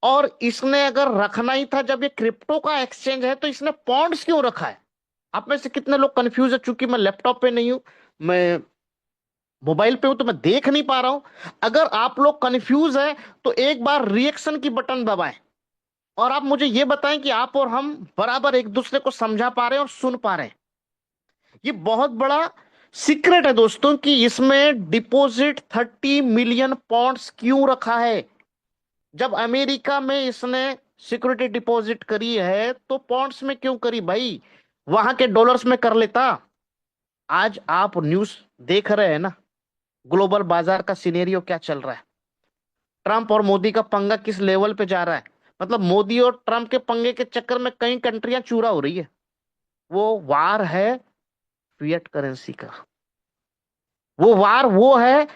और इसने अगर रखना ही था, जब ये क्रिप्टो का एक्सचेंज है, तो इसने पॉन्ड्स क्यों रखा है? आप में से कितने लोग कंफ्यूज है? चूंकि मैं लैपटॉप पे नहीं हूं, मैं मोबाइल पे हूं, तो मैं देख नहीं पा रहा हूं। अगर आप लोग कंफ्यूज है, तो एक बार रिएक्शन की बटन दबाएं, और आप मुझे ये बताएं कि आप और हम बराबर एक दूसरे को समझा पा रहे हैं और सुन पा रहे हैं। ये बहुत बड़ा सीक्रेट है दोस्तों कि इसमें डिपॉजिट 30 मिलियन पॉन्ड्स क्यों रखा है। जब अमेरिका में इसने सिक्योरिटी डिपॉजिट करी है, तो पॉन्ड्स में क्यों करी भाई? वहां के डॉलर्स में कर लेता। आज आप न्यूज़ देख रहे हैं ना, ग्लोबल बाजार का सिनेरियो क्या चल रहा है, ट्रंप और मोदी का पंगा किस लेवल पे जा रहा है। मतलब मोदी और ट्रंप के पंगे के चक्कर में कई कंट्रियां चूरा हो रही है। वो वार है फिएट करेंसी का। वो वार वो है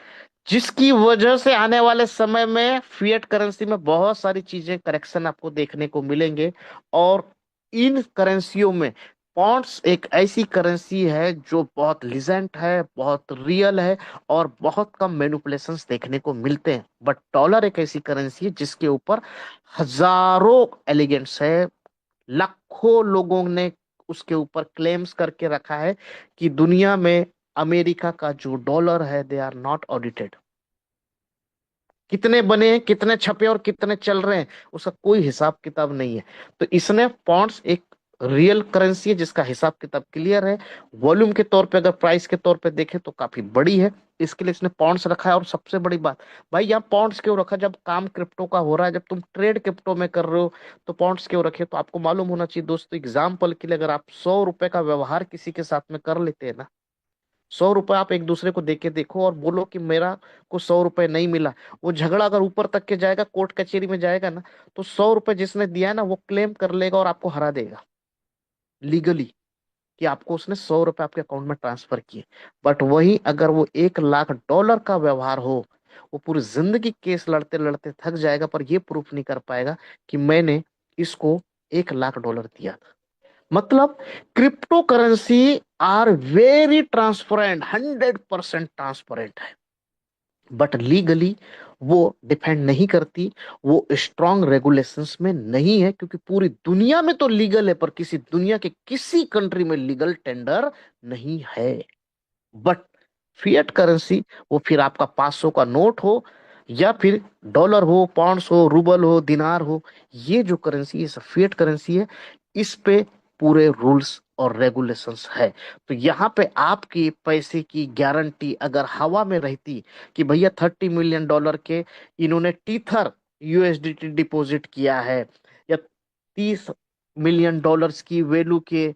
जिसकी वजह से आने वाले समय में फिएट करेंसी में बहुत सारी चीजें करेक्शन आपको देखने को मिलेंगे। और इन करेंसियों में पॉन्ड्स एक ऐसी करेंसी है जो बहुत लिजेंट है, बहुत रियल है, और बहुत कम मैनिपुलेशंस देखने को मिलते हैं। बट डॉलर एक ऐसी करेंसी है जिसके ऊपर हजारों एलिगेंट्स है, लाखों लोगों ने उसके ऊपर क्लेम्स करके रखा है कि दुनिया में अमेरिका का जो डॉलर है, दे आर नॉट ऑडिटेड। कितने बने हैं, कितने छपे और कितने चल रहे हैं, उसका कोई हिसाब किताब नहीं है। तो इसने पॉन्ड्स एक रियल करेंसी है जिसका हिसाब किताब क्लियर है। वॉल्यूम के तौर पे, अगर प्राइस के तौर पे देखें, तो काफी बड़ी है, इसके लिए इसने पॉन्ड्स रखा है। और सबसे बड़ी बात भाई, यहाँ पॉन्ड्स क्यों रखा? जब काम क्रिप्टो का हो रहा है, जब तुम ट्रेड क्रिप्टो में कर रहे हो, तो पॉन्ड्स क्यों रखे? तो आपको मालूम होना चाहिए दोस्तों, एग्जाम्पल के लिए, अगर आप 100 रुपए का व्यवहार किसी के साथ में कर लेते हैं ना, 100 रुपए आप एक दूसरे को देके देखो और बोलो कि मेरा को 100 रुपए नहीं मिला, वो झगड़ा अगर ऊपर तक के जाएगा, कोर्ट कचहरी में जाएगा ना, तो 100 रुपए जिसने दिया है ना, वो क्लेम कर लेगा और आपको हरा देगा लीगली, कि आपको उसने 100 रुपए आपके अकाउंट में ट्रांसफर किए। बट वही अगर वो 1 लाख डॉलर का व्यवहार हो, वो पूरी जिंदगी केस लड़ते लड़ते थक जाएगा, पर ये प्रूफ नहीं कर पाएगा कि मैंने इसको 1 लाख डॉलर दिया। मतलब crypto currency are very transparent, 100% transparent है, बट लीगली वो डिपेंड नहीं करती, वो स्ट्रॉन्ग रेगुलेशंस में नहीं है, क्योंकि पूरी दुनिया में तो लीगल है, पर किसी दुनिया के किसी कंट्री में लीगल टेंडर नहीं है। बट फिएट करेंसी, वो फिर आपका 500 का नोट हो, या फिर डॉलर हो, पाउंड्स हो, रूबल हो, दिनार हो, ये जो करेंसी है फिएट करेंसी है। इस पे पूरे रूल्स और रेगुलेशंस है। तो यहाँ पे आपकी पैसे की गारंटी अगर हवा में रहती कि भैया 30 मिलियन डॉलर के इन्होंने टीथर यूएसडीटी डिपॉजिट किया है, या 30 मिलियन डॉलर्स की वैल्यू के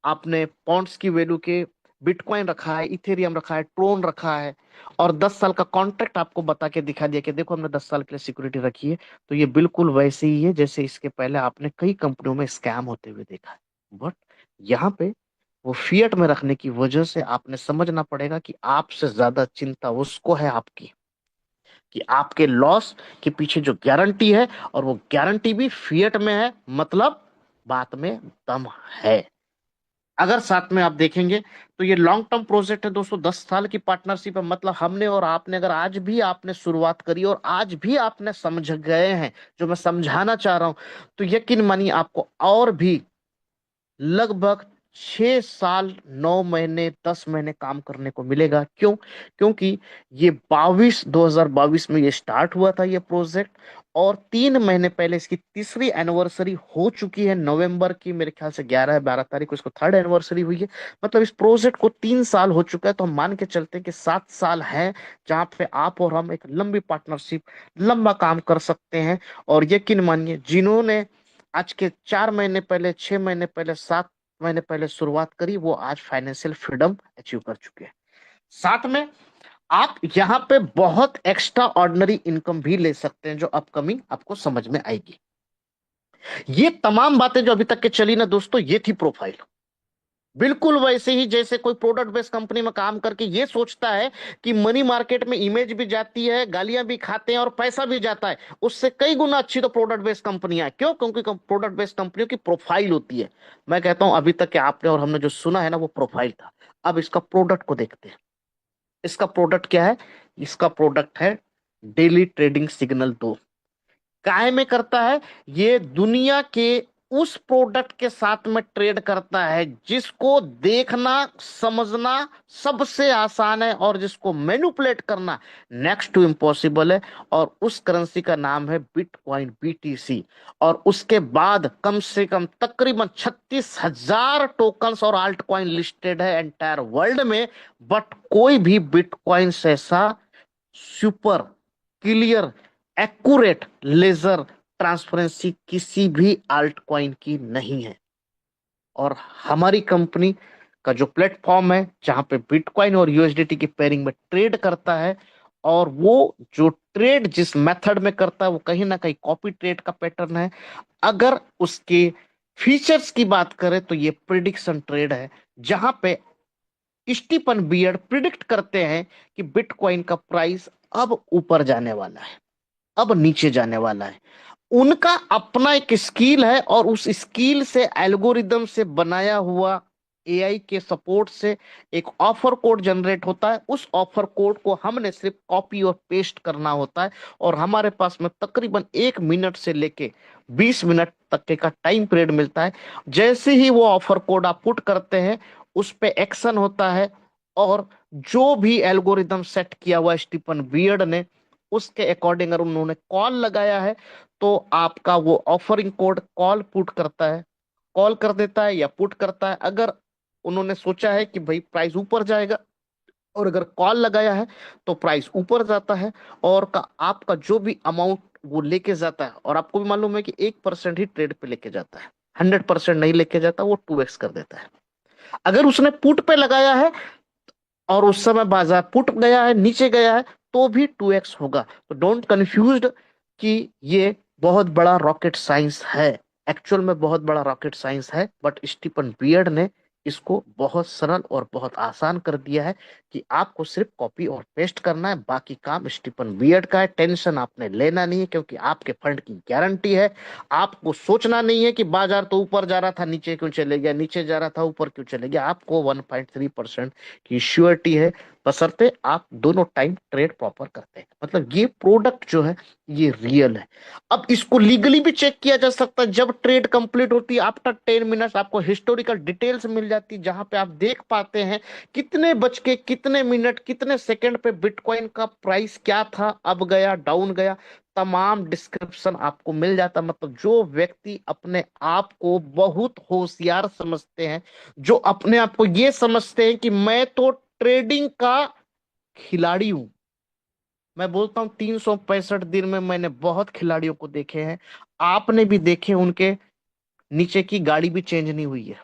आपने पॉन्ड्स की वैल्यू के बिटकॉइन रखा है, इथेरियम रखा है, ट्रोन रखा है, और 10 साल का कॉन्ट्रैक्ट आपको बता के दिखा दिया कि देखो हमने 10 साल के लिए सिक्योरिटी रखी है, तो ये बिल्कुल वैसे ही है जैसे इसके पहले आपने कई कंपनियों में स्कैम होते हुए देखा है। बट यहाँ पे वो फिएट में रखने की वजह से आपने समझना पड़ेगा कि आपसे ज्यादा चिंता उसको है आपकी, कि आपके लॉस के पीछे जो गारंटी है, और वो गारंटी भी फिएट में है, मतलब बात में दम है। अगर साथ में आप देखेंगे, तो ये लॉन्ग टर्म प्रोजेक्ट है दोस्तों, 10 साल की पार्टनरशिप है। मतलब हमने और आपने, अगर आज भी आपने शुरुआत करी और आज भी आपने समझ गए हैं जो मैं समझाना चाह रहा हूं, तो यकीन मानिए आपको और भी लगभग 6 साल 9 महीने 10 महीने काम करने को मिलेगा। क्यों? क्योंकि ये 2022 में ये स्टार्ट हुआ था ये प्रोजेक्ट, और 3 महीने पहले इसकी तीसरी एनिवर्सरी हो चुकी है, नवंबर की मेरे ख्याल से 11 12 तारीख को इसको थर्ड एनिवर्सरी हुई है। मतलब इस प्रोजेक्ट को 3 साल हो चुका है, तो हम मान के चलते हैं कि 7 साल है जहाँ पे आप और हम एक लंबी पार्टनरशिप, लंबा काम कर सकते हैं। और यकीन मानिए, जिन्होंने आज के 4 महीने पहले, 6 महीने पहले, 7 महीने पहले शुरुआत करी, वो आज फाइनेंशियल फ्रीडम अचीव कर चुके हैं। साथ में आप यहाँ पे बहुत एक्स्ट्रा ऑर्डिनरी इनकम भी ले सकते हैं, जो अपकमिंग आपको समझ में आएगी। ये तमाम बातें जो अभी तक के चली ना दोस्तों, ये थी प्रोफाइल। बिल्कुल वैसे ही जैसे कोई प्रोडक्ट बेस्ड कंपनी में काम करके ये सोचता है कि मनी मार्केट में इमेज भी जाती है, गालियां भी खाते हैं और पैसा भी जाता है, उससे कई गुना अच्छी तो प्रोडक्ट बेस्ड कंपनियां हैं। क्यों? क्योंकि प्रोडक्ट बेस्ड कंपनियों की प्रोफाइल होती है। मैं कहता हूं अभी तक के आपने और हमने जो सुना है ना, वो प्रोफाइल था। अब इसका प्रोडक्ट को देखते हैं। इसका प्रोडक्ट क्या है? इसका प्रोडक्ट है डेली ट्रेडिंग सिग्नल 2। काहे में करता है? ये दुनिया के उस प्रोडक्ट के साथ में ट्रेड करता है जिसको देखना समझना सबसे आसान है और जिसको मैनिपुलेट करना नेक्स्ट टू इम्पॉसिबल है। और उस करेंसी का नाम है बिटकॉइन, बीटीसी। और उसके बाद कम से कम तकरीबन 36,000 टोकन्स और आल्ट कॉइन लिस्टेड है एंटायर वर्ल्ड में। बट कोई भी बिटकॉइन से ऐसा super clear accurate ledger transparency किसी भी आल्ट कॉइन की नहीं है। और हमारी कंपनी का जो प्लेटफॉर्म है जहां पे बिटकॉइन और यूएसडीटी की पेयरिंग में ट्रेड करता है, और वो जो ट्रेड जिस मेथड में करता है वो कहीं ना कहीं कॉपी ट्रेड का पैटर्न है। अगर उसके फीचर्स की बात करें तो ये प्रिडिक्शन ट्रेड है, जहां पे स्टीफन बियर्ड प्रिडिक्ट करते हैं कि बिटकॉइन का प्राइस अब ऊपर जाने वाला है, अब नीचे जाने वाला है। उनका अपना एक स्किल है और उस स्किल से एल्गोरिदम से बनाया हुआ एआई के सपोर्ट से एक ऑफर कोड जनरेट होता है। उस ऑफर कोड को हमने सिर्फ कॉपी और पेस्ट करना होता है, और हमारे पास में तकरीबन 1 मिनट से लेके 20 मिनट तक के का टाइम पीरियड मिलता है। जैसे ही वो ऑफर कोड आप पुट करते हैं, उस पे एक्शन होता है, और जो भी एल्गोरिदम सेट किया हुआ स्टीफन बियर्ड ने, उसके अकॉर्डिंग अगर उन्होंने कॉल लगाया है, तो आपका वो ऑफरिंग कोड कॉल पुट करता है, कॉल कर देता है या पुट करता है। अगर उन्होंने सोचा है कि भाई प्राइस ऊपर जाएगा, और अगर कॉल लगाया है तो प्राइस ऊपर जाता है, और आपका जो भी अमाउंट वो लेके जाता है, और आपको भी मालूम है कि 1% ही ट्रेड पे लेके जाता है, 100% नहीं लेके जाता, वो 2x कर देता है। अगर उसने पुट पे लगाया है और उस समय बाजार पुट गया है, नीचे गया है, तो भी 2x होगा। तो डोंट कंफ्यूज्ड कि ये बहुत बड़ा रॉकेट साइंस है। एक्चुअल में बहुत बड़ा रॉकेट साइंस है, बट स्टीफन बियर्ड ने इसको बहुत सरल और बहुत आसान कर दिया है कि आपको सिर्फ कॉपी और पेस्ट करना है, बाकी काम स्टीफन बियर्ड का है। टेंशन आपने लेना नहीं है, क्योंकि आपके फंड की गारंटी है। आपको सोचना नहीं है कि बाजार तो ऊपर जा रहा था नीचे क्यों चले गया, नीचे जा रहा था ऊपर क्यों चले गया। आपको 1.3% की श्योरिटी है, बशर्ते आप दोनों टाइम ट्रेड प्रॉपर करते हैं। मतलब ये प्रोडक्ट जो है ये रियल है। अब इसको लीगली भी चेक किया जा सकता है। जब ट्रेड कंप्लीट होती है, आफ्टर 10 मिनट्स आपको हिस्टोरिकल डिटेल्स मिल जाती है, जहां पे आप देख पाते हैं कितने बज के कितने मिनट कितने सेकंड पे बिटकॉइन का प्राइस क्या था, अब गया डाउन गया, तमाम डिस्क्रिप्शन आपको मिल जाता। मतलब जो व्यक्ति अपने आप को बहुत होशियार समझते हैं, जो अपने आप को ये समझते हैं कि मैं तो ट्रेडिंग का खिलाड़ी हूं। मैं बोलता हूं 365 दिन में मैंने बहुत खिलाड़ियों को देखे हैं, आपने भी देखे, उनके नीचे की गाड़ी भी चेंज नहीं हुई है।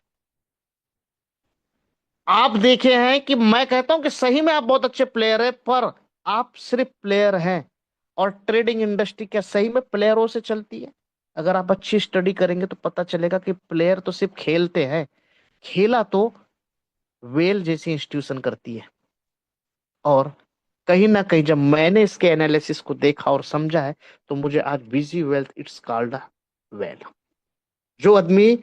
आप देखे हैं कि मैं कहता हूं कि सही में आप बहुत अच्छे प्लेयर हैं, पर आप सिर्फ प्लेयर हैं। और ट्रेडिंग इंडस्ट्री क्या सही में प्लेयरों से चलती है? अगर आप अच्छी स्टडी करेंगे तो पता चलेगा कि प्लेयर तो सिर्फ खेलते हैं, खेला तो वेल जैसी इंस्टीट्यूशन करती है। और कहीं ना कहीं जब मैंने इसके एनालिसिस को देखा और समझा है, तो मुझे आज busy wealth it's called well. जो आदमी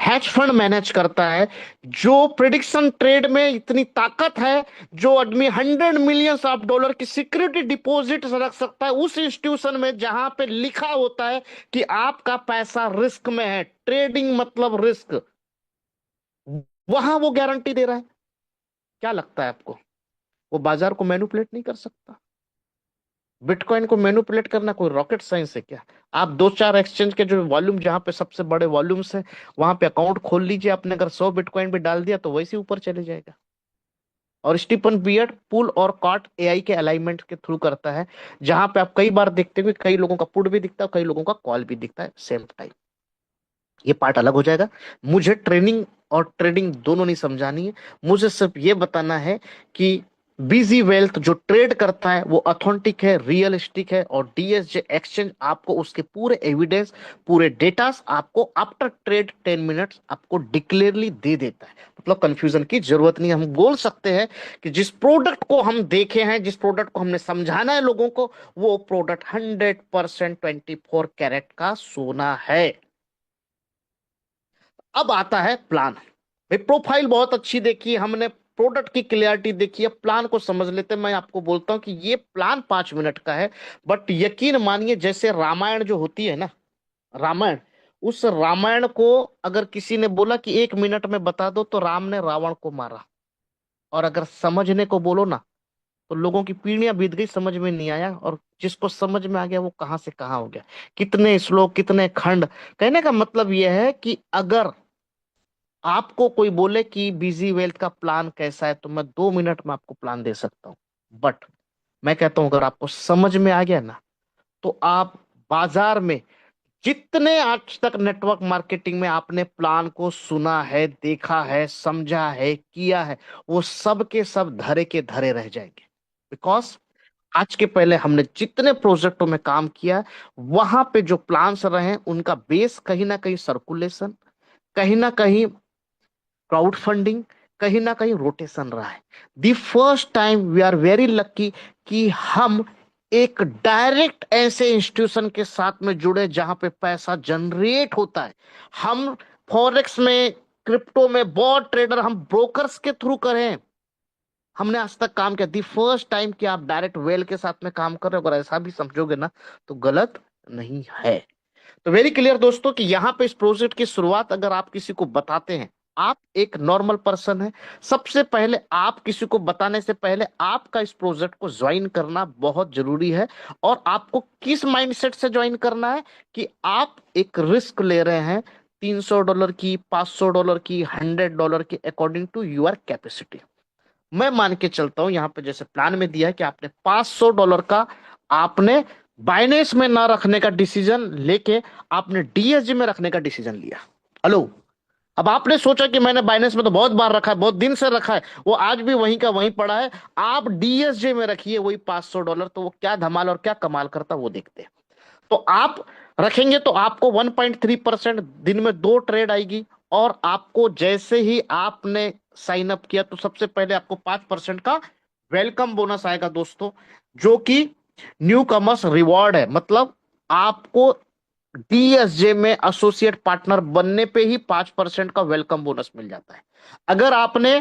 हैज फंड मैनेज करता है, जो प्रिडिक्शन ट्रेड में इतनी ताकत है, जो आदमी 100 मिलियंस ऑफ डॉलर की सिक्योरिटी डिपॉजिट रख सकता है उस इंस्टीट्यूशन में जहां पे लिखा होता है कि आपका पैसा रिस्क में है, ट्रेडिंग मतलब रिस्क, वहां वो गारंटी दे रहा है। क्या लगता है आपको? वो बाजार को मैनिपुलेट नहीं कर सकता? बिटकॉइन को मैनिपुलेट करना कोई रॉकेट साइंस है क्या? आप दो चार एक्सचेंज के जो वॉल्यूम, जहां पे सबसे बड़े वॉल्यूम्स है, वहां पे अकाउंट खोल लीजिए। आपने अगर 100 बिटकॉइन भी डाल दिया तो वैसे ही ऊपर चले जाएगा। और स्टीफन बियर्ड पुल और कॉट एआई के अलाइनमेंट के थ्रू करता है, जहां पे आप कई बार देखते हो कि कई लोगों का पुट भी दिखता है, कई लोगों का कॉल भी दिखता है सेम टाइम। ये पार्ट अलग हो जाएगा। मुझे ट्रेनिंग और ट्रेडिंग दोनों नहीं समझानी है। मुझे सिर्फ ये बताना है कि बीजी वेल्थ जो ट्रेड करता है वो ऑथेंटिक है, रियलिस्टिक है, और डीएसजे एक्सचेंज आपको उसके पूरे एविडेंस, पूरे डेटास आपको आफ्टर ट्रेड 10 मिनट्स आपको डिक्लेयरली दे देता है। मतलब कंफ्यूजन की जरूरत नहीं है। हम बोल सकते हैं कि जिस प्रोडक्ट को हम देखे हैं, जिस प्रोडक्ट को हमने समझाना है लोगों को, वो प्रोडक्ट 100% 24 कैरेट का सोना है। अब आता है प्लान। भाई प्रोफाइल बहुत अच्छी देखी हमने, प्रोडक्ट की क्लियरिटी देखी है, प्लान को समझ लेते हैं। मैं आपको बोलता हूं कि ये प्लान 5 मिनट का है, बट यकीन मानिए जैसे रामायण जो होती है ना, रामायण, उस रामायण को अगर किसी ने बोला कि 1 मिनट में बता दो, तो राम ने रावण को मारा। और अगर समझने को बोलो ना, तो लोगों की पीढ़ियां बीत गई, समझ में नहीं आया, और जिसको समझ में आ गया वो कहां से कहां हो गया। कितने श्लोक, कितने खंड। कहने का मतलब यह है कि अगर आपको कोई बोले कि बिजी वेल्थ का प्लान कैसा है, तो मैं 2 मिनट में आपको प्लान दे सकता हूँ। बट मैं कहता हूं अगर आपको समझ में आ गया ना, तो आप बाजार में जितने आज तक नेटवर्क मार्केटिंग में आपने प्लान को सुना है, देखा है, समझा है, किया है, वो सब के सब धरे के धरे रह जाएंगे। बिकॉज आज के पहले हमने जितने प्रोजेक्टों में काम किया, वहां पे जो प्लान्स रहे हैं उनका बेस कहीं ना कहीं सर्कुलेशन, कहीं ना कहीं क्राउड फंडिंग, कहीं ना कहीं रोटेशन रहा है। The first time we are very lucky कि हम एक डायरेक्ट ऐसे इंस्टीट्यूशन के साथ में जुड़े जहां पे पैसा जनरेट होता है। हम फॉरेक्स में, क्रिप्टो में, बॉट ट्रेडर हम ब्रोकर्स के थ्रू करें, हमने आज तक काम किया। दी फर्स्ट टाइम कि आप डायरेक्ट वेल के साथ में काम कर रहे हो, अगर ऐसा भी समझोगे ना तो गलत नहीं है। तो वेरी क्लियर दोस्तों कि यहाँ पे इस प्रोजेक्ट की शुरुआत अगर आप किसी को बताते हैं, आप एक नॉर्मल पर्सन है, सबसे पहले आप किसी को बताने से पहले आपका इस प्रोजेक्ट को ज्वाइन करना बहुत जरूरी है। और आपको किस माइंडसेट से ज्वाइन करना है कि आप एक रिस्क ले रहे हैं, $300 की, $500 की, $100 की, अकॉर्डिंग टू यूर कैपेसिटी। मैं मान के चलता हूं, यहां पे जैसे प्लान में दिया है कि आपने $500 का आपने बाइनेंस में ना रखने का डिसीजन लेके आपने डीएसजी में रखने का डिसीजन लिया। हेलो। अब आपने सोचा कि मैंने बाइनेंस में तो बहुत बार रखा है, बहुत दिन से रखा है, वो आज भी वहीं का वहीं पड़ा है। आप डीएसजे में रखिए वही $500, तो वो क्या धमाल और क्या कमाल करता वो देखते हैं। तो आप रखेंगे तो आपको 1.3% दिन में 2 ट्रेड आएगी। और आपको जैसे ही आपने साइन अप किया, तो सबसे पहले आपको 5% का वेलकम बोनस आएगा दोस्तों, जो कि न्यू कमर्स रिवॉर्ड है। मतलब आपको डीएसजे में एसोसिएट पार्टनर बनने पे ही 5% का वेलकम बोनस मिल जाता है। अगर आपने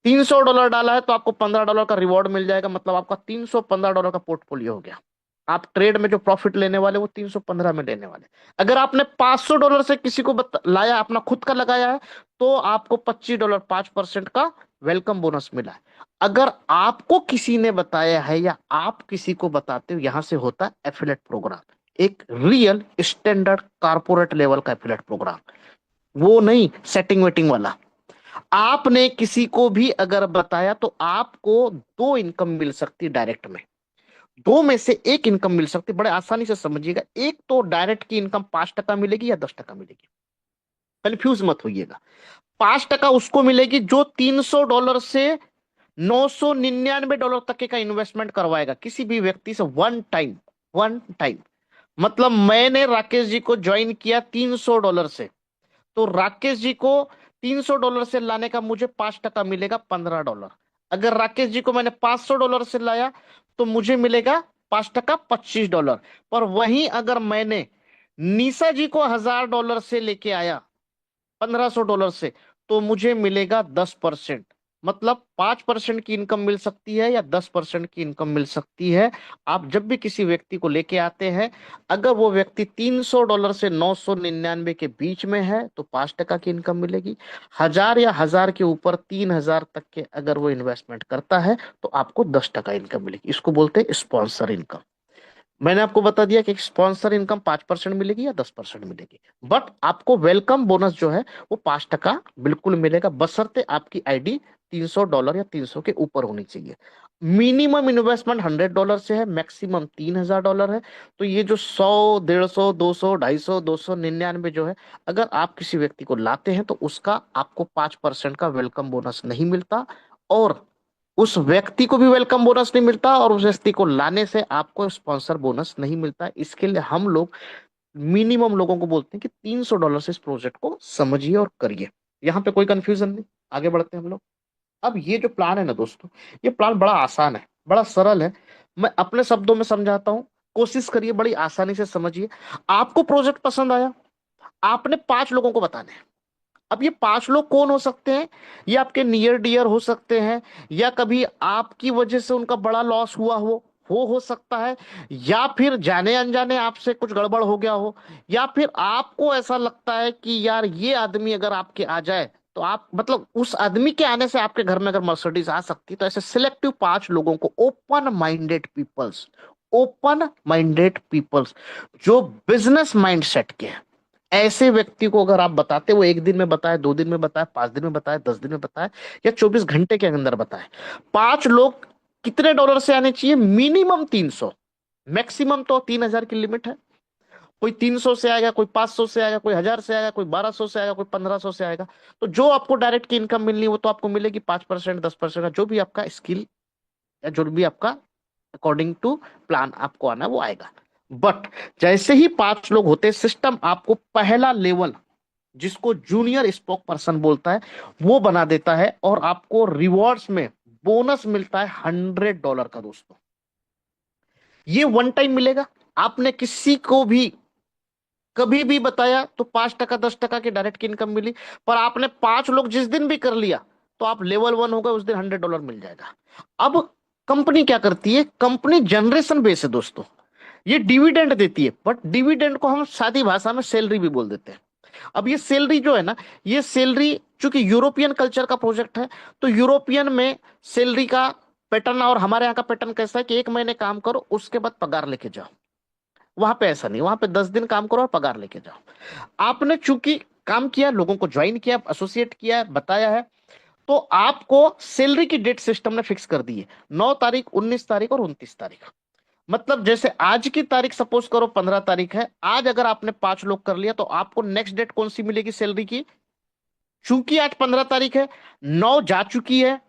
$300 डाला है तो आपको $15 का रिवॉर्ड मिल जाएगा। मतलब आपका $315 का पोर्टफोलियो हो गया। आप ट्रेड में जो प्रॉफिट लेने वाले वो 315 में लेने वाले। अगर आपने $500 से किसी को लाया, अपना खुद का लगाया है, तो आपको $25, 5% का वेलकम बोनस मिला है। अगर आपको किसी ने बताया है या आप किसी को बताते हो, यहां से होता है एफिलेट प्रोग्राम। एक रियल स्टैंडर्ड कारपोरेट लेवल का एफिलेट प्रोग्राम, वो नहीं सेटिंग वेटिंग वाला। आपने किसी को भी अगर बताया तो आपको दो इनकम मिल सकती डायरेक्ट में। दो में से एक इनकम मिल सकती, बड़े आसानी से समझिएगा। एक तो डायरेक्ट की इनकम 5% मिलेगी या 10% मिलेगी, कंफ्यूज मत होइएगा। 5% उसको मिलेगी जो $300 से $999 तक का इन्वेस्टमेंट करवाएगा किसी भी व्यक्ति से, वन टाइम। One time. मतलब मैंने राकेश जी को ज्वाइन किया $300 से, तो राकेश जी को $300 से लाने का मुझे 5% मिलेगा, $15। अगर राकेश जी को मैंने $500 से लाया, तो मुझे मिलेगा 5%, $25। पर वहीं अगर मैंने निशा जी को $1000 से लेके आया, $1500 से, तो मुझे मिलेगा 10%। मतलब 5% की इनकम मिल सकती है या 10% की इनकम मिल सकती है। आप जब भी किसी व्यक्ति को लेके आते हैं, अगर वो व्यक्ति $300 से 999 के बीच में है, तो 5% की इनकम मिलेगी। 1000 या 1000 के ऊपर 3000 तक के अगर वो इन्वेस्टमेंट करता है, तो आपको 10% इनकम मिलेगी। इसको बोलते हैं स्पॉन्सर इनकम। मैंने आपको बता दिया कि स्पॉन्सर इनकम 5% मिलेगी या 10% मिलेगी। बट आपको वेलकम बोनस जो है वो 5% बिल्कुल मिलेगा, बशर्ते आपकी आईडी $300 या 300 के ऊपर होनी चाहिए। मिनिमम इन्वेस्टमेंट $100 से है, मैक्सिमम $3000 है। तो ये जो 100, 150, 200, 250, 299 जो है, अगर आप किसी व्यक्ति को लाते हैं तो उसका आपको 5% का वेलकम बोनस नहीं मिलता। और उस व्यक्ति को भी वेलकम बोनस नहीं मिलता, और उस व्यक्ति को लाने से आपको स्पॉन्सर बोनस नहीं मिलता। इसके लिए हम लोग मिनिमम लोगों को बोलते हैं कि $300 से इस प्रोजेक्ट को समझिए और करिए। यहाँ पे कोई कंफ्यूजन नहीं। आगे बढ़ते हैं हम लोग। अब ये जो प्लान है ना दोस्तों, ये प्लान बड़ा आसान है, बड़ा सरल है। मैं अपने शब्दों में समझाता हूँ, कोशिश करिए, बड़ी आसानी से समझिए। आपको प्रोजेक्ट पसंद आया, आपने 5 लोगों को बताना है। अब ये 5 लोग कौन हो सकते हैं? ये आपके नियर डियर हो सकते हैं, या कभी आपकी वजह से उनका बड़ा लॉस हुआ हो सकता है, या फिर जाने अनजाने आपसे कुछ गड़बड़ हो गया हो, या फिर आपको ऐसा लगता है कि यार ये आदमी अगर आपके आ जाए तो आप, मतलब उस आदमी के आने से आपके घर में अगर मर्सिडीज आ सकती, तो ऐसे सिलेक्टिव 5 लोगों को, ओपन माइंडेड पीपल्स जो बिजनेस माइंडसेट के हैं, ऐसे व्यक्ति को अगर आप बताते, वो 1 दिन में बताए, 2 दिन में बताए, 5 दिन में बताए, 10 दिन में बताए, या 24 घंटे के अंदर बताए, 5 लोग कितने डॉलर से आने चाहिए? मिनिमम 300, मैक्सिमम तो 3,000 की लिमिट है। कोई 300 से आएगा, कोई 500 से आएगा, कोई 1,000 से आएगा, कोई 1,200 से आएगा, कोई 1,500 से आएगा। तो जो आपको डायरेक्ट की इनकम मिलनी है वो तो आपको मिलेगी 5%, 10% का, जो भी आपका स्किल या जो भी आपका अकॉर्डिंग टू प्लान आपको आना है वो आएगा। बट जैसे ही 5 लोग होते हैं, सिस्टम आपको पहला लेवल, जिसको जूनियर स्पोक पर्सन बोलता है, वो बना देता है, और आपको रिवॉर्ड्स में बोनस मिलता है $100 का दोस्तों। ये वन टाइम मिलेगा। आपने किसी को भी कभी भी बताया तो 5%, 10% की डायरेक्ट की इनकम मिली, पर आपने 5 लोग जिस दिन भी कर लिया, तो आप लेवल 1 हो गए, उस दिन $100 मिल जाएगा। अब कंपनी क्या करती है? कंपनी जनरेशन बेस है दोस्तों, ये डिविडेंड देती है, बट डिविडेंड को हम सादी भाषा में सैलरी भी बोल देते हैं। अब ये सैलरी जो है ना, ये सैलरी, चूंकि यूरोपियन कल्चर का प्रोजेक्ट है, तो यूरोपियन में सैलरी का पैटर्न और हमारे यहाँ का पैटर्न कैसा है कि 1 महीने काम करो, उसके बाद पगार लेके जाओ। वहां पे ऐसा नहीं, वहां पे 10 दिन काम करो और पगार लेके जाओ। आपने चूंकि काम किया, लोगों को ज्वाइन किया, एसोसिएट किया है, बताया है, तो आपको सैलरी की डेट सिस्टम ने फिक्स कर दी है। 9 तारीख, 19 तारीख और 29 तारीख। मतलब जैसे आज की तारीख सपोज करो 15 तारीख है, आज अगर आपने 5 लोग कर लिया, तो आपको नेक्स्ट डेट कौन सी मिलेगी सैलरी की? चूंकि आज 15 तारीख है, 9 जा चुकी है,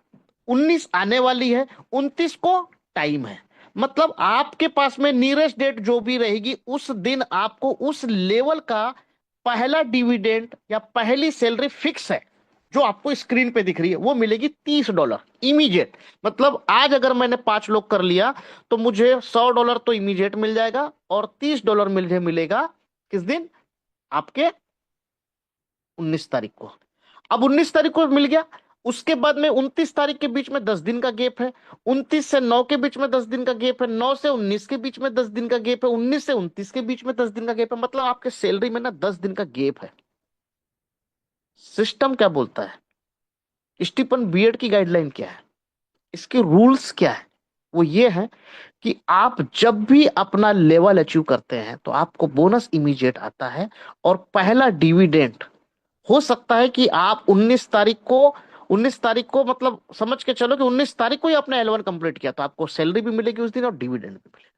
19 आने वाली है, 29 को टाइम है। मतलब आपके पास में नियरेस्ट डेट जो भी रहेगी, उस दिन आपको उस लेवल का पहला डिविडेंड या पहली सैलरी फिक्स है, जो आपको स्क्रीन पे दिख रही है, वो मिलेगी $30 इमीडिएट। मतलब आज अगर मैंने 5 लोग कर लिया, तो मुझे $100 तो इमीडिएट मिल जाएगा, और $30 मुझे मिलेगा किस दिन? आपके 19 तारीख को। अब 19 तारीख को मिल गया, उसके बाद में 29 तारीख के बीच में 10 दिन का गैप है, 29 से 9 के बीच में 10 दिन का गैप है, 9 से 19 के बीच में 10 दिन का गैप है, 19 से 29 के बीच में 10 दिन का गैप है। मतलब आपके सैलरी में ना 10 दिन का गैप है। सिस्टम क्या बोलता है? स्टीफन बीएड की गाइडलाइन क्या है? इसके रूल्स क्या है? वो ये है कि आप जब भी अपना लेवल अचीव करते हैं, तो आपको बोनस इमीडिएट आता है, और पहला डिविडेंड हो सकता है कि आप 19 तारीख को मतलब समझ के चलो कि 19 तारीख को ही आपने L1 कंप्लीट किया, तो आपको सैलरी भी मिलेगी उस दिन और डिविडेंड भी मिलेगा।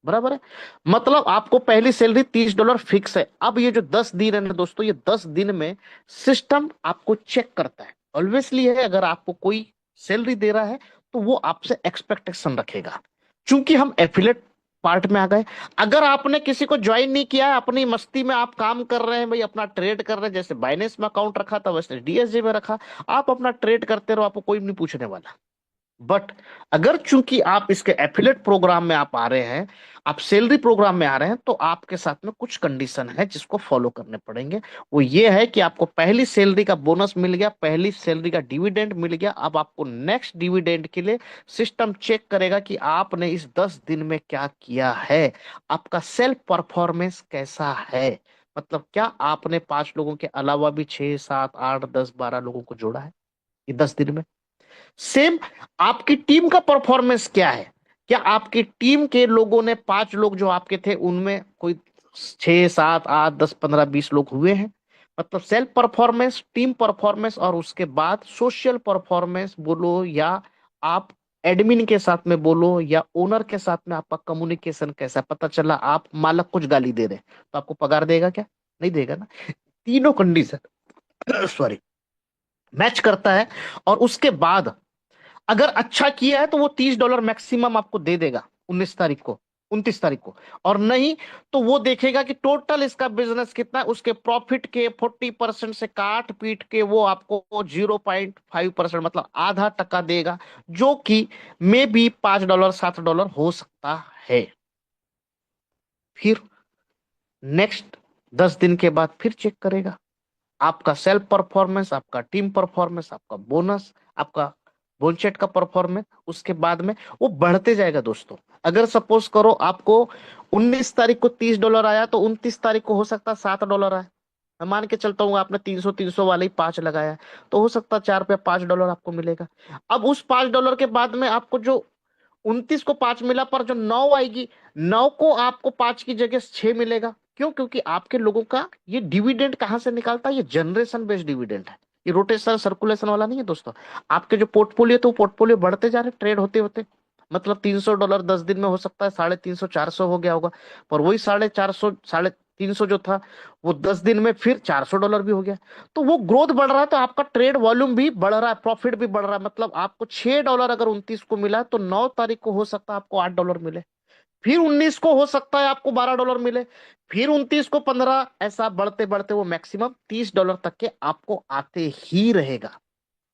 बराबर है? मतलब आपको पहली सैलरी $30 फिक्स है। अब ये जो 10 दिन है ना दोस्तों, ये 10 दिन में सिस्टम आपको चेक करता है। ऑब्वियसली है, अगर आपको कोई सैलरी दे रहा है, तो वो आपसे एक्सपेक्टेशन रखेगा। चूंकि हम एफिलेट पार्ट में आ गए, अगर आपने किसी को ज्वाइन नहीं किया है, अपनी मस्ती में आप काम कर रहे हैं भाई, अपना ट्रेड कर रहे हैं, जैसे बाइनेंस में अकाउंट रखा था वैसे डीएसजे में रखा, आप अपना ट्रेड करते रहो, आपको कोई नहीं पूछने वाला। बट अगर चूंकि आप इसके एफिलेट प्रोग्राम में आप आ रहे हैं, आप सैलरी प्रोग्राम में आ रहे हैं, तो आपके साथ में कुछ कंडीशन है जिसको फॉलो करने पड़ेंगे। वो ये है कि आपको पहली सैलरी का बोनस मिल गया, पहली सैलरी का डिविडेंड मिल गया, अब आपको नेक्स्ट डिविडेंड के लिए सिस्टम चेक करेगा कि आपने इस 10 दिन में क्या किया है, आपका सेल्फ परफॉर्मेंस कैसा है। मतलब क्या आपने 5 लोगों के अलावा भी 6, 7, 8, 10, 12 लोगों को जोड़ा है ये 10 दिन में? सेम आपकी टीम का परफॉर्मेंस क्या है? क्या आपकी टीम के लोगों ने, 5 लोग जो आपके थे, उनमें कोई 6, 7, 8, 10, 15, 20 लोग हुए हैं? मतलब सेल्फ परफॉर्मेंस, टीम परफॉर्मेंस, और उसके बाद सोशल परफॉर्मेंस बोलो, या आप एडमिन के साथ में बोलो, या ओनर के साथ में आपका कम्युनिकेशन कैसा है? पता चला आप मालक कुछ गाली दे रहे हैं, तो आपको पगार देगा क्या? नहीं देगा ना। तीनों कंडीशन सॉरी मैच करता है। और उसके बाद अगर अच्छा किया है तो वो $30 मैक्सिमम आपको दे देगा 19 तारीख को, 29 तारीख को। और नहीं तो वो देखेगा कि टोटल इसका बिजनेस कितना है, उसके प्रॉफिट के 40% से काट पीट के वो आपको 0.5% मतलब आधा टका देगा, जो कि मे बी $5 $7 हो सकता है। फिर नेक्स्ट 10 दिन के बाद फिर चेक करेगा आपका सेल्फ परफॉर्मेंस, आपका टीम परफॉर्मेंस, आपका बोनस, आपका बोनचेट का परफॉर्मेंस, उसके बाद में वो बढ़ते जाएगा दोस्तों। अगर सपोज करो आपको 19 तारीख को $30 आया, तो 29 तारीख को हो सकता है $7 आए। मैं मान के चलता हूँ आपने 300 वाले ही 5 लगाया है, तो हो सकता है 4 पे $5 आपको मिलेगा। अब उस $5 के बाद में आपको जो 29 को 5 मिला, पर जो 9 आएगी, 9 को आपको 5 की जगह 6 मिलेगा। क्यों? क्योंकि आपके लोगों का ये डिविडेंड कहां से निकालता है, ये जनरेशन बेस्ड डिविडेंड है, ये रोटेशन सर्कुलेशन वाला नहीं है दोस्तों। आपके जो पोर्टफोलियो, तो पोर्टफोलियो बढ़ते जा रहे ट्रेड होते होते, मतलब $300 10 दिन में हो सकता है 350 400 हो गया होगा, पर वही 450 350 जो था, वो 10 दिन में फिर $400 भी हो गया। तो वो ग्रोथ बढ़ रहा है, तो आपका ट्रेड वॉल्यूम भी बढ़ रहा है, प्रॉफिट भी बढ़ रहा है। मतलब आपको $6 अगर 29 को मिला, तो 9 तारीख को हो सकता है आपको $8 मिले, फिर 19 को हो सकता है आपको $12 मिले, फिर 29 को 15, ऐसा बढ़ते बढ़ते वो मैक्सिमम $30 तक के आपको आते ही रहेगा।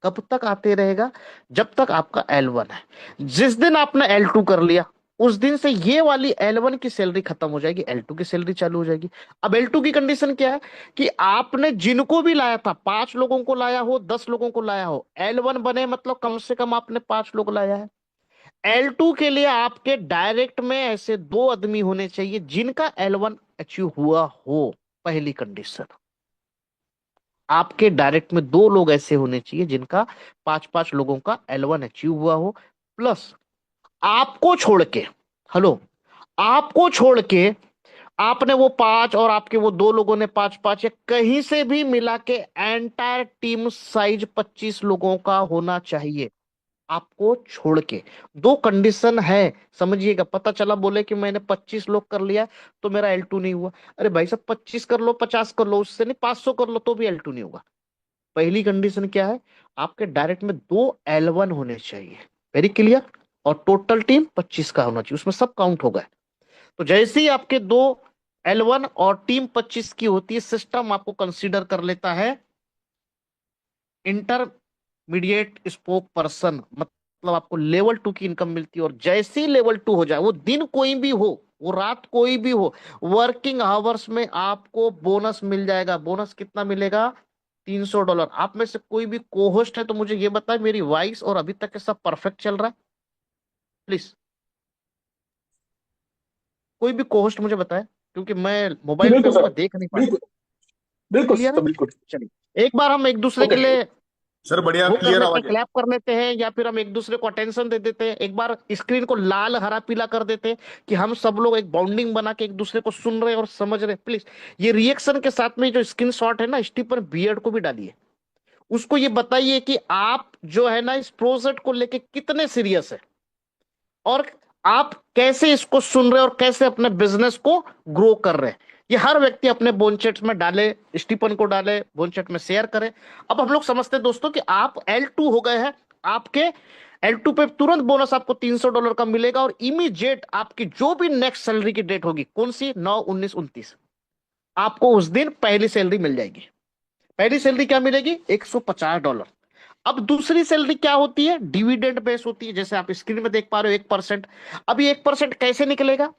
कब तक आते रहेगा? जब तक आपका L1 है। जिस दिन आपने L2 कर लिया, उस दिन से ये वाली L1 की सैलरी खत्म हो जाएगी, L2 की सैलरी चालू हो जाएगी। अब L2 की कंडीशन क्या है कि आपने जिनको भी लाया था, 5 लोगों को लाया हो, 10 लोगों को लाया हो, L1 बने मतलब कम से कम आपने 5 लोग लाया है। L2 के लिए आपके डायरेक्ट में ऐसे 2 आदमी होने चाहिए जिनका L1 अचीव हुआ हो। पहली कंडीशन, आपके डायरेक्ट में 2 लोग ऐसे होने चाहिए जिनका 5 5 लोगों का L1 अचीव हुआ हो, प्लस आपको छोड़ के, हेलो, आपको छोड़ के आपने वो 5 और आपके वो 2 लोगों ने 5 5, या कहीं से भी मिला के एंटायर टीम साइज 25 लोगों का होना चाहिए, आपको छोड़ के। 2 कंडीशन है, समझिएगा। पता चला बोले कि मैंने 25 लोग कर लिया तो मेरा L2 नहीं हुआ। अरे भाई साहब, 25 कर लो, 50 कर लो, उससे नहीं, 500 कर लो तो भी L2 नहीं होगा। पहली कंडीशन क्या है? आपके डायरेक्ट में 2 L1 होने चाहिए। Very clear. और टोटल टीम 25 का होना चाहिए, उसमें सब काउंट होगा। तो जैसे ही आपके 2 L1 और टीम 25 की होती है, सिस्टम आपको कंसीडर कर लेता है इंटरमीडिएट स्पोक पर्सन, मतलब आपको लेवल 2 की इनकम मिलती है। और जैसे ही लेवल 2 हो जाए, वो दिन कोई भी हो, वो रात कोई भी हो, वर्किंग आवर्स में आपको बोनस मिल जाएगा। बोनस कितना मिलेगा? $300। आप में से कोई भी कोहोस्ट है तो मुझे ये बताए, मेरी वॉइस और अभी तक के सब परफेक्ट चल रहा है? प्लीज कोई भी कोहोस्ट मुझे बताए, क्योंकि मैं जी मोबाइल पे बिल्कुल हूं, सर। मैं देख नहीं पा रहा। बिल्कुल बिल्कुल क्लियर है? सर, बिल्कुल। चलिए, एक बार हम एक दूसरे के ओके लिए सर, बढ़िया वो कर क्लियर लेते हैं, आवाज है। क्लैप कर लेते हैं, या फिर हम एक दूसरे को अटेंशन दे देते हैं। एक बार स्क्रीन को लाल हरा पीला कर देते हैं कि हम सब लोग एक बाउंडिंग बना के एक दूसरे को सुन रहे हैं और समझ रहे हैं। प्लीज ये रिएक्शन के साथ में जो स्क्रीन शॉट है ना, स्टीफन बियर्ड को भी डालिए। उसको ये बताइए कि आप जो है ना, इस प्रोजेक्ट को लेके कितने सीरियस है, और आप कैसे इसको सुन रहे हैं, और कैसे अपने बिजनेस को ग्रो कर रहे हैं। ये हर व्यक्ति अपने बोनचेट में डाले, स्टीफन को डाले, बोनचेट में शेयर करे। अब हम लोग समझते हैं दोस्तों कि आप L2 हो गए हैं। आपके L2 पे तुरंत बोनस आपको $300 का मिलेगा, और इमीडिएट आपकी जो भी नेक्स्ट सैलरी की डेट होगी, कौन सी, 9 19 29, आपको उस दिन पहली सैलरी मिल जाएगी। पहली सैलरी क्या मिलेगी? $150। अब दूसरी सैलरी क्या होती है? डिविडेंड बेस होती है, जैसे आप स्क्रीन में देख पा रहे हो, 1%। अब ये 1% कैसे निकलेगा?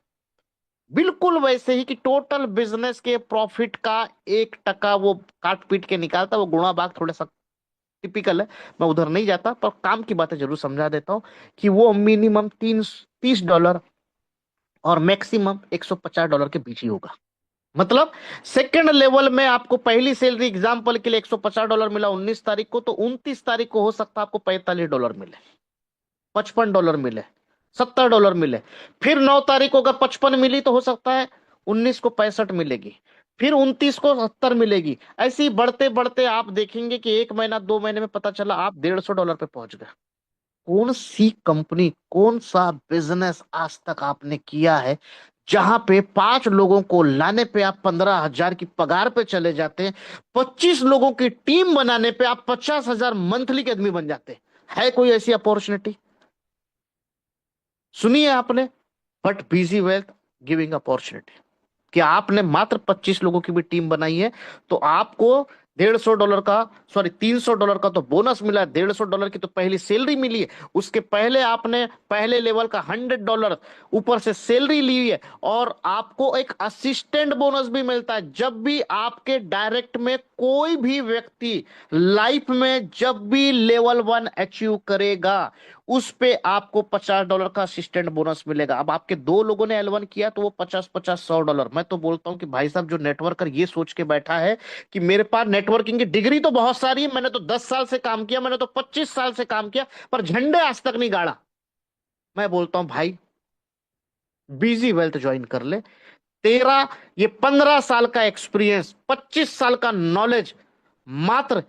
बिल्कुल वैसे ही कि टोटल बिजनेस के प्रॉफिट का 1 टका वो काट पीट के निकालता है। वो गुणा भाग थोड़ा सा टिपिकल है, मैं उधर नहीं जाता, पर काम की बातें जरूर समझा देता हूँ कि वो मिनिमम 30 $30 और मैक्सिमम $150 के बीच ही होगा। मतलब सेकंड लेवल में आपको पहली सैलरी एग्जाम्पल के लिए $150 मिला 19 तारीख को, तो 29 तारीख को हो सकता है आपको $45 मिले, $55 मिले, $70 मिले। फिर 9 तारीख को अगर 55 मिली, तो हो सकता है 19 को 65 मिलेगी, फिर 29 को 70 मिलेगी। ऐसे ही बढ़ते बढ़ते आप देखेंगे कि 1 महीना 2 महीने में पता चला आप $150 पे पहुंच गए। कौन सी कंपनी, कौन सा बिजनेस आज तक आपने किया है जहां पे 5 लोगों को लाने पे आप 15,000 की पगार पे चले जाते हैं, 25 लोगों की टीम बनाने पे आप 50,000 मंथली के आदमी बन जाते हैं? है कोई ऐसी अपॉर्चुनिटी सुनी है आपने? But BG wealth giving opportunity कि आपने मात्र 25 लोगों की भी टीम बनाई है तो आपको $150 का, सॉरी $300 का तो बोनस मिला है, $150 की तो पहली सैलरी मिली है, उसके पहले आपने पहले लेवल का $100 ऊपर से सैलरी ली है, और आपको एक असिस्टेंट बोनस भी मिलता है जब भी आपके डायरेक्ट में कोई भी व्यक्ति लाइफ में जब भी लेवल 1 अचीव करेगा उस पे आपको $50 का असिस्टेंट बोनस मिलेगा। अब आपके दो लोगों ने L1 किया तो वो 50-50 $100। मैं तो बोलता हूँ कि भाई साहब जो नेटवर्कर ये सोच के बैठा है कि मेरे पास नेटवर्किंग की डिग्री तो बहुत सारी है, मैंने तो 10 साल से काम किया, मैंने तो 25 साल से काम किया, पर झंडे आज तक नहीं गाड़ा, मैं बोलता हूँ भाई बिजी वेल्थ ज्वाइन कर ले। तेरा ये 15 साल का एक्सपीरियंस, 25 साल का नॉलेज मात्र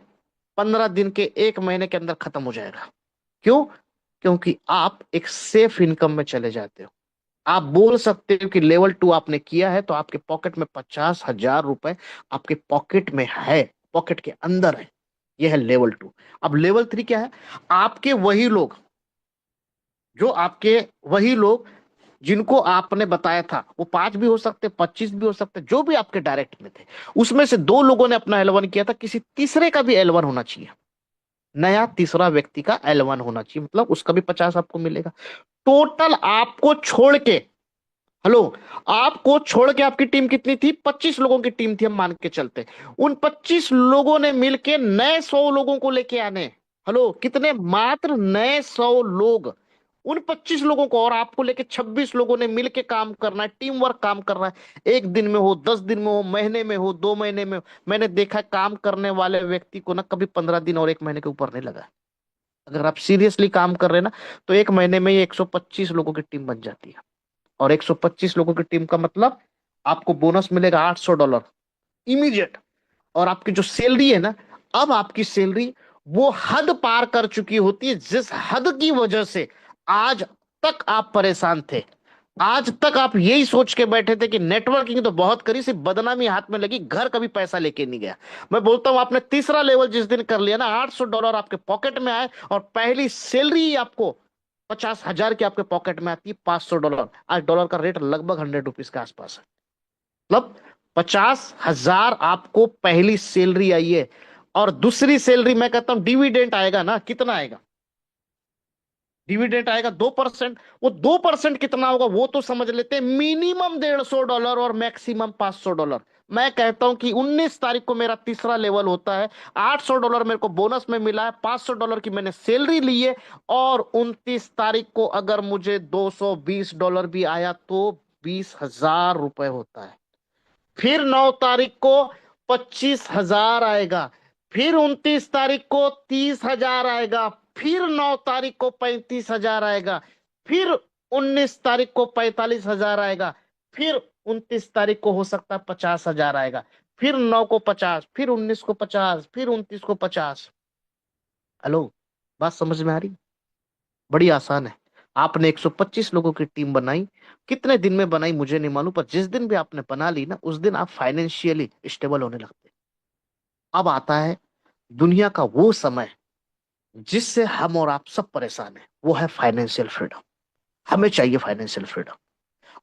15 दिन के, 1 महीने के अंदर खत्म हो जाएगा। क्यों? क्योंकि आप एक सेफ इनकम में चले जाते हो। आप बोल सकते हो कि लेवल 2 आपने किया है तो आपके पॉकेट में 50,000 रुपए आपके पॉकेट में है, पॉकेट के अंदर है। यह है लेवल 2। अब लेवल 3 क्या है? आपके वही लोग, जो आपके वही लोग जिनको आपने बताया था, वो 5 भी हो सकते, 25 भी हो सकते, जो भी आपके डायरेक्ट में थे, उसमें से 2 लोगों ने अपना L1 किया था, किसी तीसरे का भी L1 होना चाहिए। नया तीसरा व्यक्ति का L1 होना चाहिए, मतलब उसका भी 50 आपको मिलेगा। टोटल आपको छोड़ के, हेलो, आपको छोड़ के आपकी टीम कितनी थी? 25 लोगों की टीम थी, हम मान के चलते। उन 25 लोगों ने मिलके नए 100 लोगों को लेके आने। हेलो, कितने? मात्र नए 100 लोग। उन 25 लोगों को और आपको लेके 26 लोगों ने मिलके काम करना है, टीम वर्क काम करना है। 1 दिन में हो, 10 दिन में हो, महीने में हो, 2 महीने में हो। मैंने देखा है काम करने वाले व्यक्ति को ना कभी 15 दिन और 1 महीने के ऊपर नहीं लगा। अगर आप सीरियसली काम कर रहे हैं ना तो 1 महीने में ये 125 लोगों की टीम बन जाती है। और 125 लोगों की टीम का मतलब आपको बोनस मिलेगा $800 इमीडिएट। और आपकी जो सैलरी है ना, अब आपकी सैलरी वो हद पार कर चुकी होती है जिस हद की वजह से आज तक आप परेशान थे। आज तक आप यही सोच के बैठे थे कि नेटवर्किंग तो बहुत करी, सिर्फ बदनामी हाथ में लगी, घर कभी पैसा लेके नहीं गया। मैं बोलता हूं आपने तीसरा लेवल जिस दिन कर लिया ना, $800 आपके पॉकेट में आए और पहली सैलरी आपको 50,000 की आपके पॉकेट में आती है, $500। आज डॉलर का रेट लगभग ₹100 के आसपास है। मतलब 50,000 आपको पहली सैलरी आई है। और दूसरी सैलरी मैं कहता हूं डिविडेंड आएगा ना, कितना आएगा? डिविडेंड आएगा 2%। वो 2% कितना होगा वो तो समझ लेते हैं, मिनिमम $150 और मैक्सिमम $500। मैं कहता हूं कि 19 तारीख को मेरा तीसरा लेवल होता है, $800 मेरे को बोनस में मिला है, $500 की मैंने सैलरी ली है, और 29 तारीख को अगर मुझे $220 भी आया तो ₹20,000 होता है। फिर 9 तारीख को 25,000 आएगा, फिर 29 तारीख को 30,000 आएगा, फिर 9 तारीख को 35,000 आएगा, फिर 19 तारीख को 45,000 आएगा, फिर 29 तारीख को हो सकता है 50,000 आएगा, फिर 9 को 50, फिर 19 को 50, फिर 29 को 50। हेलो, बात समझ में आ रही? बड़ी आसान है। आपने 125 लोगों की टीम बनाई, कितने दिन में बनाई मुझे नहीं मालूम, पर जिस दिन भी आपने बना ली ना उस दिन आप फाइनेंशियली स्टेबल होने लगते। अब आता है दुनिया का वो समय जिससे हम और आप सब परेशान हैं, वो है फाइनेंशियल फ्रीडम। हमें चाहिए फाइनेंशियल फ्रीडम,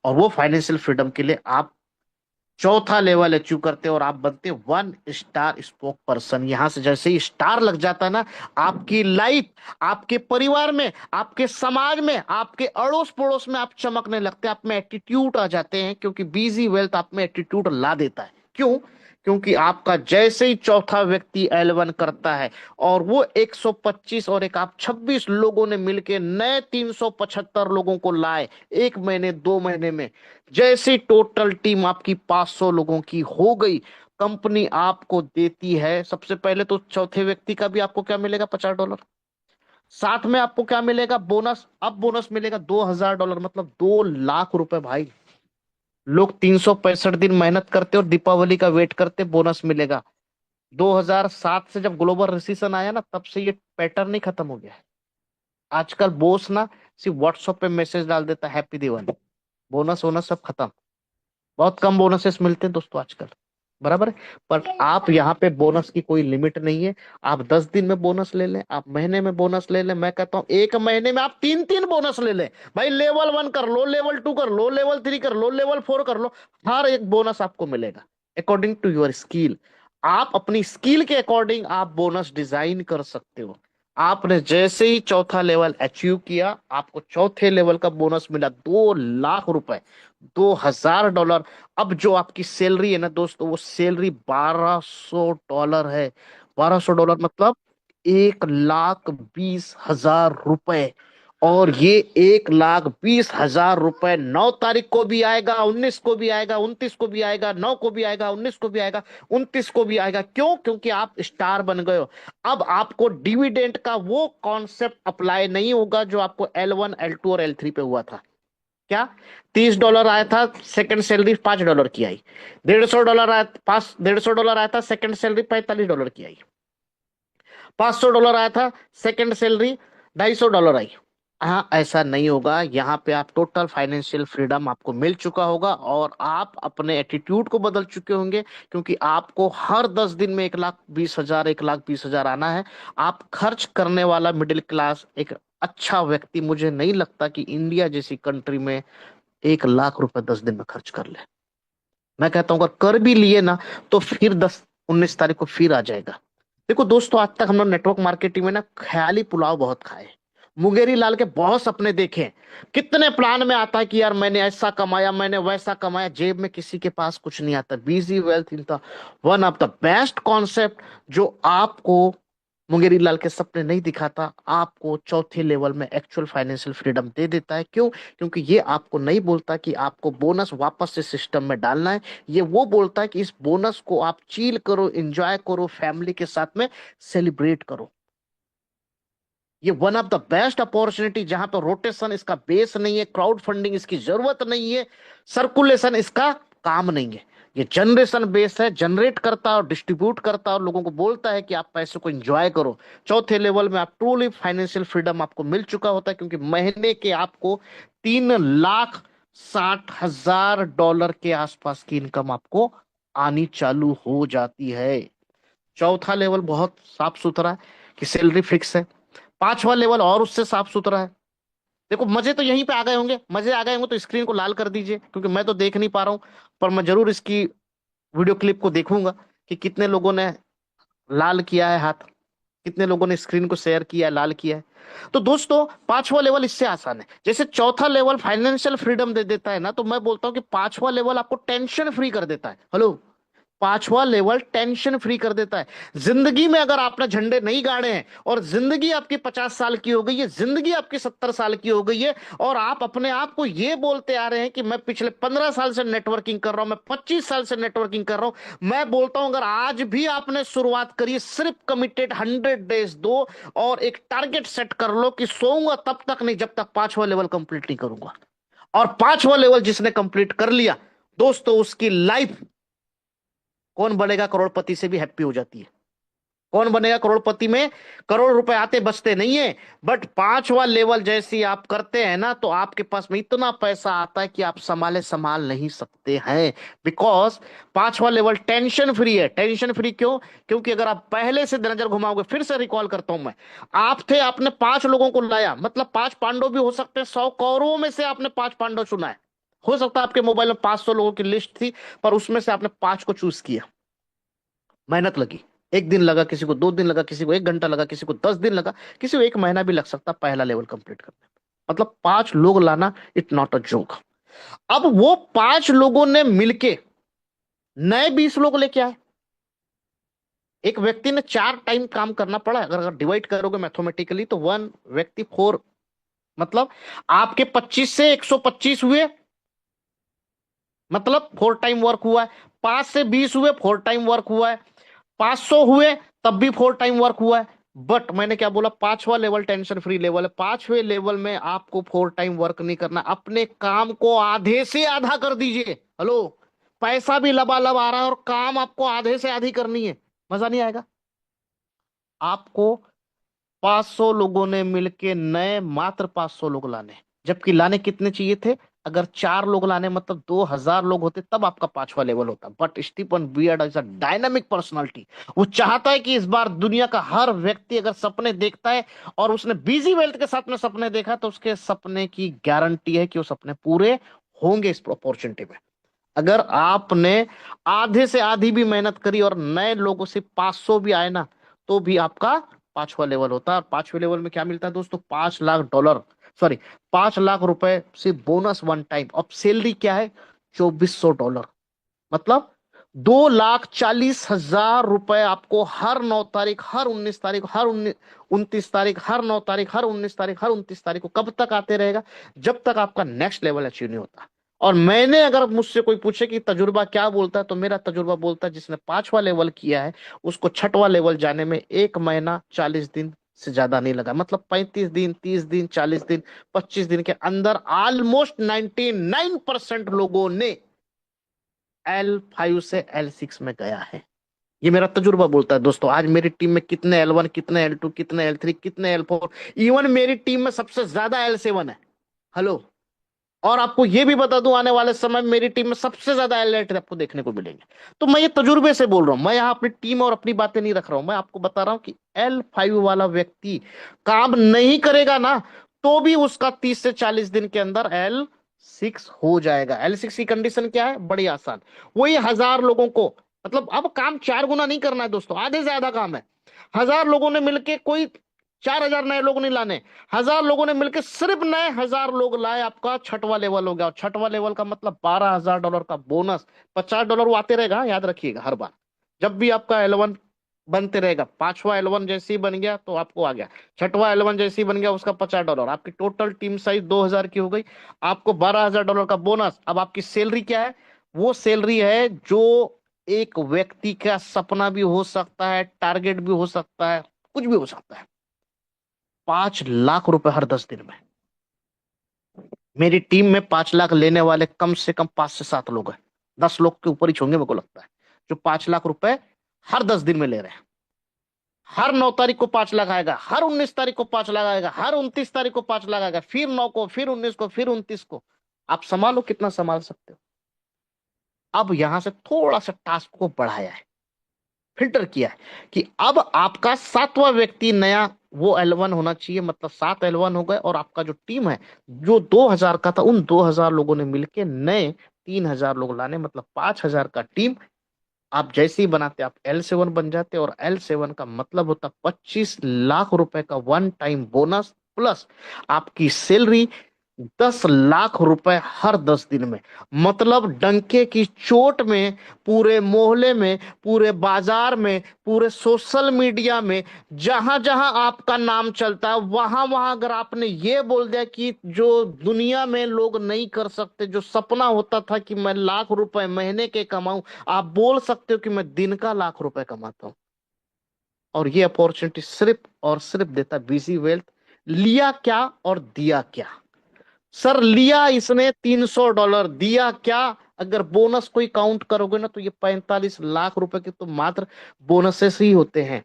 और वो फाइनेंशियल फ्रीडम के लिए आप चौथा लेवल अचीव करते हैं और आप बनते 1 स्टार स्पोक पर्सन। यहां से जैसे ही स्टार लग जाता है ना, आपकी लाइफ, आपके परिवार में, आपके समाज में, आपके अड़ोस पड़ोस में आप चमकने लगते हैं, आप में एटीट्यूड आ जाते हैं, क्योंकि बिजी वेल्थ आप में एटीट्यूड ला देता है। क्यों? क्योंकि आपका जैसे ही चौथा व्यक्ति L1 करता है और वो 125 और एक आप 26 लोगों ने मिलके नए 375 लोगों को लाए 1 महीने 2 महीने में, जैसी टोटल टीम आपकी 500 लोगों की हो गई, कंपनी आपको देती है सबसे पहले तो चौथे व्यक्ति का भी आपको क्या मिलेगा? $50। साथ में आपको क्या मिलेगा? बोनस। अब बोनस मिलेगा $2,000, मतलब ₹2,00,000 भाई। लोग 365 दिन मेहनत करते और दीपावली का वेट करते, बोनस मिलेगा। 2007 से जब ग्लोबल रिसेशन आया ना, तब से ये पैटर्न नहीं खत्म हो गया है। आजकल बॉस ना सिर्फ व्हाट्सएप पे मैसेज डाल देता, हैप्पी दिवाली, बोनस वोनस सब खत्म। बहुत कम बोनसेस मिलते हैं दोस्तों आजकल। बराबर है। पर आप यहाँ पे बोनस की कोई लिमिट नहीं है। आप 10 दिन में बोनस ले लें, आप महीने में बोनस ले लें, मैं कहता हूँ एक महीने में आप तीन तीन बोनस ले लें। भाई लेवल 1 कर लो, लेवल 2 कर लो, लेवल 3 कर लो, लेवल 4 कर लो। हर एक बोनस आपको मिलेगा अकॉर्डिंग टू योर स्किल। आप अपनी स्किल के अकॉर्डिंग आप बोनस डिजाइन कर सकते हो। आपने जैसे ही चौथा लेवल अचीव किया, आपको चौथे लेवल का बोनस मिला 2 लाख रुपए, $2000। अब जो आपकी सैलरी है ना दोस्तों, वो सैलरी $1200 है। $1200 मतलब 1,20,000 रुपए। और ये 1,20,000 रुपए 9 तारीख को भी आएगा, 19 को भी आएगा, 29 को भी आएगा, 9 को भी आएगा, 19 को भी आएगा, 29 को भी आएगा। क्यों? क्योंकि आप स्टार बन गए हो। अब आपको डिविडेंड का वो कॉन्सेप्ट अप्लाई नहीं होगा जो आपको L1 L2 और L3 पे हुआ था। क्या? $30 आया था, सेकंड सैलरी $5 की आई। $150 आया, पास $150 आया था, सेकंड सैलरी $45 की आई। $500 आया था, सेकंड सैलरी $250 आई। हाँ, ऐसा नहीं होगा। यहाँ पे आप टोटल फाइनेंशियल फ्रीडम आपको मिल चुका होगा और आप अपने एटीट्यूड को बदल चुके होंगे, क्योंकि आपको हर 10 दिन में 1,20,000, 1,20,000 आना है। आप खर्च करने वाला मिडिल क्लास एक अच्छा व्यक्ति, मुझे नहीं लगता कि इंडिया जैसी कंट्री में 1 लाख रुपए 10 दिन में खर्च कर ले। मैं कहता हूँ अगर कर भी लिए ना, तो फिर 10-19 तारीख को फिर आ जाएगा। देखो दोस्तों, आज तक हम लोग नेटवर्क मार्केटिंग में ना ख्याली पुलाव बहुत खाए, मुंगेरी लाल के बहुत सपने देखे। कितने प्लान में आता है कि यार मैंने ऐसा कमाया, मैंने वैसा कमाया, जेब में किसी के पास कुछ नहीं आता। Busy wealth in the one of the best concept जो आपको मुंगेरी लाल के सपने नहीं दिखाता, आपको चौथे लेवल में एक्चुअल फाइनेंशियल फ्रीडम दे देता है। क्यों? क्योंकि ये आपको नहीं बोलता कि आपको बोनस वापस से सिस्टम में डालना है। ये वो बोलता है कि इस बोनस को आप चील करो, एंजॉय करो, फैमिली के साथ में सेलिब्रेट करो। ये one of the best opportunity, जहां पर रोटेशन इसका बेस नहीं है, क्राउड फंडिंग इसकी जरूरत नहीं है, सर्कुलेशन इसका काम नहीं है। ये जनरेशन बेस है, जनरेट करता है और डिस्ट्रीब्यूट करता है और लोगों को बोलता है कि आप पैसे को एंजॉय करो। चौथे लेवल में आप ट्रूली फाइनेंशियल फ्रीडम आपको मिल चुका होता है, क्योंकि महीने के आपको 3,60,000 डॉलर के आसपास की इनकम आपको आनी चालू हो जाती है। चौथा लेवल बहुत साफ सुथरा है कि सैलरी फिक्स है। पांचवा लेवल और उससे साफ सुथरा है। देखो, मजे तो यहीं पे आ गए होंगे। मजे आ गए होंगे तो स्क्रीन को लाल कर दीजिए, क्योंकि मैं तो देख नहीं पा रहा हूं। पर मैं जरूर इसकी वीडियो क्लिप को देखूंगा कि कितने लोगों ने लाल किया है हाथ, कितने लोगों ने स्क्रीन को शेयर किया है, लाल किया है। तो दोस्तों, पांचवा लेवल इससे आसान है। जैसे चौथा लेवल फाइनेंशियल फ्रीडम दे देता है ना, तो मैं बोलता हूँ कि पांचवा लेवल आपको टेंशन फ्री कर देता है। हेलो, पांचवा लेवल टेंशन फ्री कर देता है। जिंदगी में अगर आपने झंडे नहीं गाड़े हैं और जिंदगी आपकी 50 साल की हो गई है, जिंदगी आपकी 70 साल की हो गई है, और आप अपने आप को ये बोलते आ रहे हैं कि मैं पिछले 15 साल से नेटवर्किंग कर रहा हूं, मैं 25 साल से नेटवर्किंग कर रहा हूं, मैं बोलता हूं अगर आज भी आपने शुरुआत करी, सिर्फ कमिटेड 100 डेज दो और एक टारगेट सेट कर लो कि सोऊंगा तब तक नहीं जब तक पांचवा लेवल कंप्लीट नहीं करूंगा। और पांचवा लेवल जिसने कंप्लीट कर लिया दोस्तों, उसकी लाइफ कौन बनेगा करोड़पति से भी हैप्पी हो जाती है। कौन बनेगा करोड़पति में करोड़ रुपए आते बचते नहीं है, बट पांचवा लेवल जैसी आप करते हैं ना, तो आपके पास में इतना पैसा आता है कि आप संभाल नहीं सकते हैं। बिकॉज पांचवा लेवल टेंशन फ्री है। टेंशन फ्री क्यों? क्योंकि अगर आप पहले से नजर घुमाओगे, फिर से रिकॉल करता हूं मैं, आप थे, आपने 5 लोगों को लाया, मतलब 5 पांडव भी हो सकते हैं, 100 कौरवों में से आपने 5 पांडव चुना है। हो सकता है आपके मोबाइल में 500 लोगों की लिस्ट थी, पर उसमें से आपने 5 को चूज किया। मेहनत लगी, एक दिन लगा, किसी को 2 दिन लगा, किसी को 1 घंटा लगा, किसी को 10 दिन लगा, किसी को 1 महीना भी लग सकता पहला लेवल कंप्लीट करने में। मतलब 5 लोग लाना इट नॉट अ जोक। अब वो 5 लोगों ने मिलके नए 20 लोग लेके आए। एक व्यक्ति ने 4 टाइम काम करना पड़ा। अगर डिवाइड करोगे मैथमेटिकली तो वन व्यक्ति 4, मतलब आपके 25 से 125 हुए, मतलब 4 टाइम वर्क हुआ है। 5 से 20 हुए, 4 टाइम वर्क हुआ है। 500 हुए, तब भी 4 टाइम वर्क हुआ है। बट मैंने क्या बोला, पांचवा लेवल टेंशन फ्री लेवल है। पांचवे लेवल में आपको 4 टाइम वर्क नहीं करना, अपने काम को आधे से आधा कर दीजिए। हेलो, पैसा भी लबालब आ रहा है और काम आपको आधे से आधी करनी है। मजा नहीं आएगा? आपको 500 लोगों ने मिलके नए मात्र 500 लोग लाने, जबकि लाने कितने चाहिए थे? अगर 4 लोग लाने मतलब 2000 लोग होते तब आपका 5वां लेवल होता। But Stephen Beard is a dynamic personality. वो चाहता है कि इस बार दुनिया का हर व्यक्ति अगर सपने देखता है और उसने बिजी वेल्थ के साथ में सपने देखा तो उसके सपने की गारंटी है कि वो सपने पूरे होंगे इस अपॉर्चुनिटी में। अगर आपने आधे से आधी भी मेहनत करी और नए लोगों से 500 भी आए ना, तो भी आपका 5वां लेवल होता है। और 5वें लेवल में क्या मिलता है दोस्तों? $5 लाख, सॉरी, $5 लाख से बोनस वन टाइम। अब सैलरी क्या है? $2400। मतलब 2,40,000 रुपए आपको हर 9 तारीख, हर 19 तारीख, हर 29 तारीख, हर 9 तारीख, हर 19 तारीख, हर 29 तारीख को कब तक आते रहेगा? जब तक आपका नेक्स्ट लेवल अचीव नहीं होता। और मैंने, अगर मुझसे कोई पूछे कि तजुर्बा क्या बोलता है, तो मेरा तजुर्बा बोलता है जिसने 5वां लेवल किया है उसको 6वां लेवल जाने में 1 महीना 40 दिन से ज्यादा नहीं लगा। मतलब 35 दिन, 30 दिन, 40 दिन, 25 दिन के अंदर ऑलमोस्ट 99% लोगों ने L5 से L6 में गया है। ये मेरा तजुर्बा बोलता है दोस्तों। आज मेरी टीम में कितने L1, कितने L2, कितने L3, कितने L4, इवन मेरी टीम में सबसे ज्यादा L7 है। हेलो। और आपको ये भी बता दूं, आने वाले समय में मेरी टीम में सबसे ज्यादा L8 आपको देखने को मिलेंगे। तो मैं ये तजुर्बे से बोल रहा हूं। मैं यहाँ अपनी टीम और अपनी बातें नहीं रख रहा हूं। मैं आपको बता रहा हूं कि L5 वाला व्यक्ति काम नहीं करेगा ना, तो भी उसका 30 से 40 दिन के अंदर L6 हो जाएगा। L6 की कंडीशन क्या है? बड़ी आसान। वही 1000 लोगों को, मतलब अब काम 4 गुना नहीं करना है दोस्तों, आधे से ज्यादा काम है। 1000 लोगों ने मिलके, कोई 4000 नए लोग नहीं लाने, 1000 लोगों ने मिलकर सिर्फ नए 1000 लोग लाए, आपका 6वां लेवल हो गया। और 6वां लेवल का मतलब $12,000 का बोनस। $50 वो आते रहेगा, हाँ, याद रखिएगा। हर बार जब भी आपका L1 बनते रहेगा, 5वां L1 जैसे ही बन गया तो आपको आ गया, 6वां L1 जैसे ही बन गया उसका $50। आपकी टोटल टीम साइज 2000 की हो गई, आपको $12,000 का बोनस। अब आपकी सैलरी क्या है? वो सैलरी है जो एक व्यक्ति का सपना भी हो सकता है, टारगेट भी हो सकता है, कुछ भी हो सकता है। $5 लाख हर 10 दिन में। मेरी टीम में 5 लाख लेने वाले कम से कम 5 से 7 लोग हैं। 10 लोग के ऊपर ही होंगे मेरे को लगता है, जो $5 लाख हर 10 दिन में ले रहे हैं। हर 9 तारीख को 5 लाख आएगा, हर 19 तारीख को 5 लाख आएगा, हर 29 तारीख को 5 लाख आएगा, फिर 9 को, फिर 19 को, फिर 29 को। आप संभालो कितना संभाल सकते हो। अब यहां से थोड़ा सा टास्क को बढ़ाया है, फिल्टर किया है कि अब आपका 7वां व्यक्ति नया वो L1 होना चाहिए। मतलब 7 L1 हो गए और आपका जो टीम है, जो 2000 का था, उन 2000 लोगों ने मिलके नए 3000 लोग लाने, मतलब 5000 का टीम। आप जैसे ही बनाते आप L7 बन जाते, और L7 का मतलब होता $25 लाख का वन टाइम बोनस, प्लस आपकी सैलरी $10 लाख हर 10 दिन में। मतलब डंके की चोट में, पूरे मोहल्ले में, पूरे बाजार में, पूरे सोशल मीडिया में, जहां जहां आपका नाम चलता है, वहां वहां अगर आपने ये बोल दिया कि जो दुनिया में लोग नहीं कर सकते, जो सपना होता था कि मैं ₹1,00,000 महीने के कमाऊं, आप बोल सकते हो कि मैं दिन का ₹1,00,000 कमाता हूं। और ये अपॉर्चुनिटी सिर्फ और सिर्फ देता बिजी वेल्थ। लिया क्या और दिया क्या? सर, लिया इसने $300, दिया क्या? अगर बोनस कोई काउंट करोगे ना, तो ये ₹45 लाख के तो मात्र बोनसेस ही होते हैं।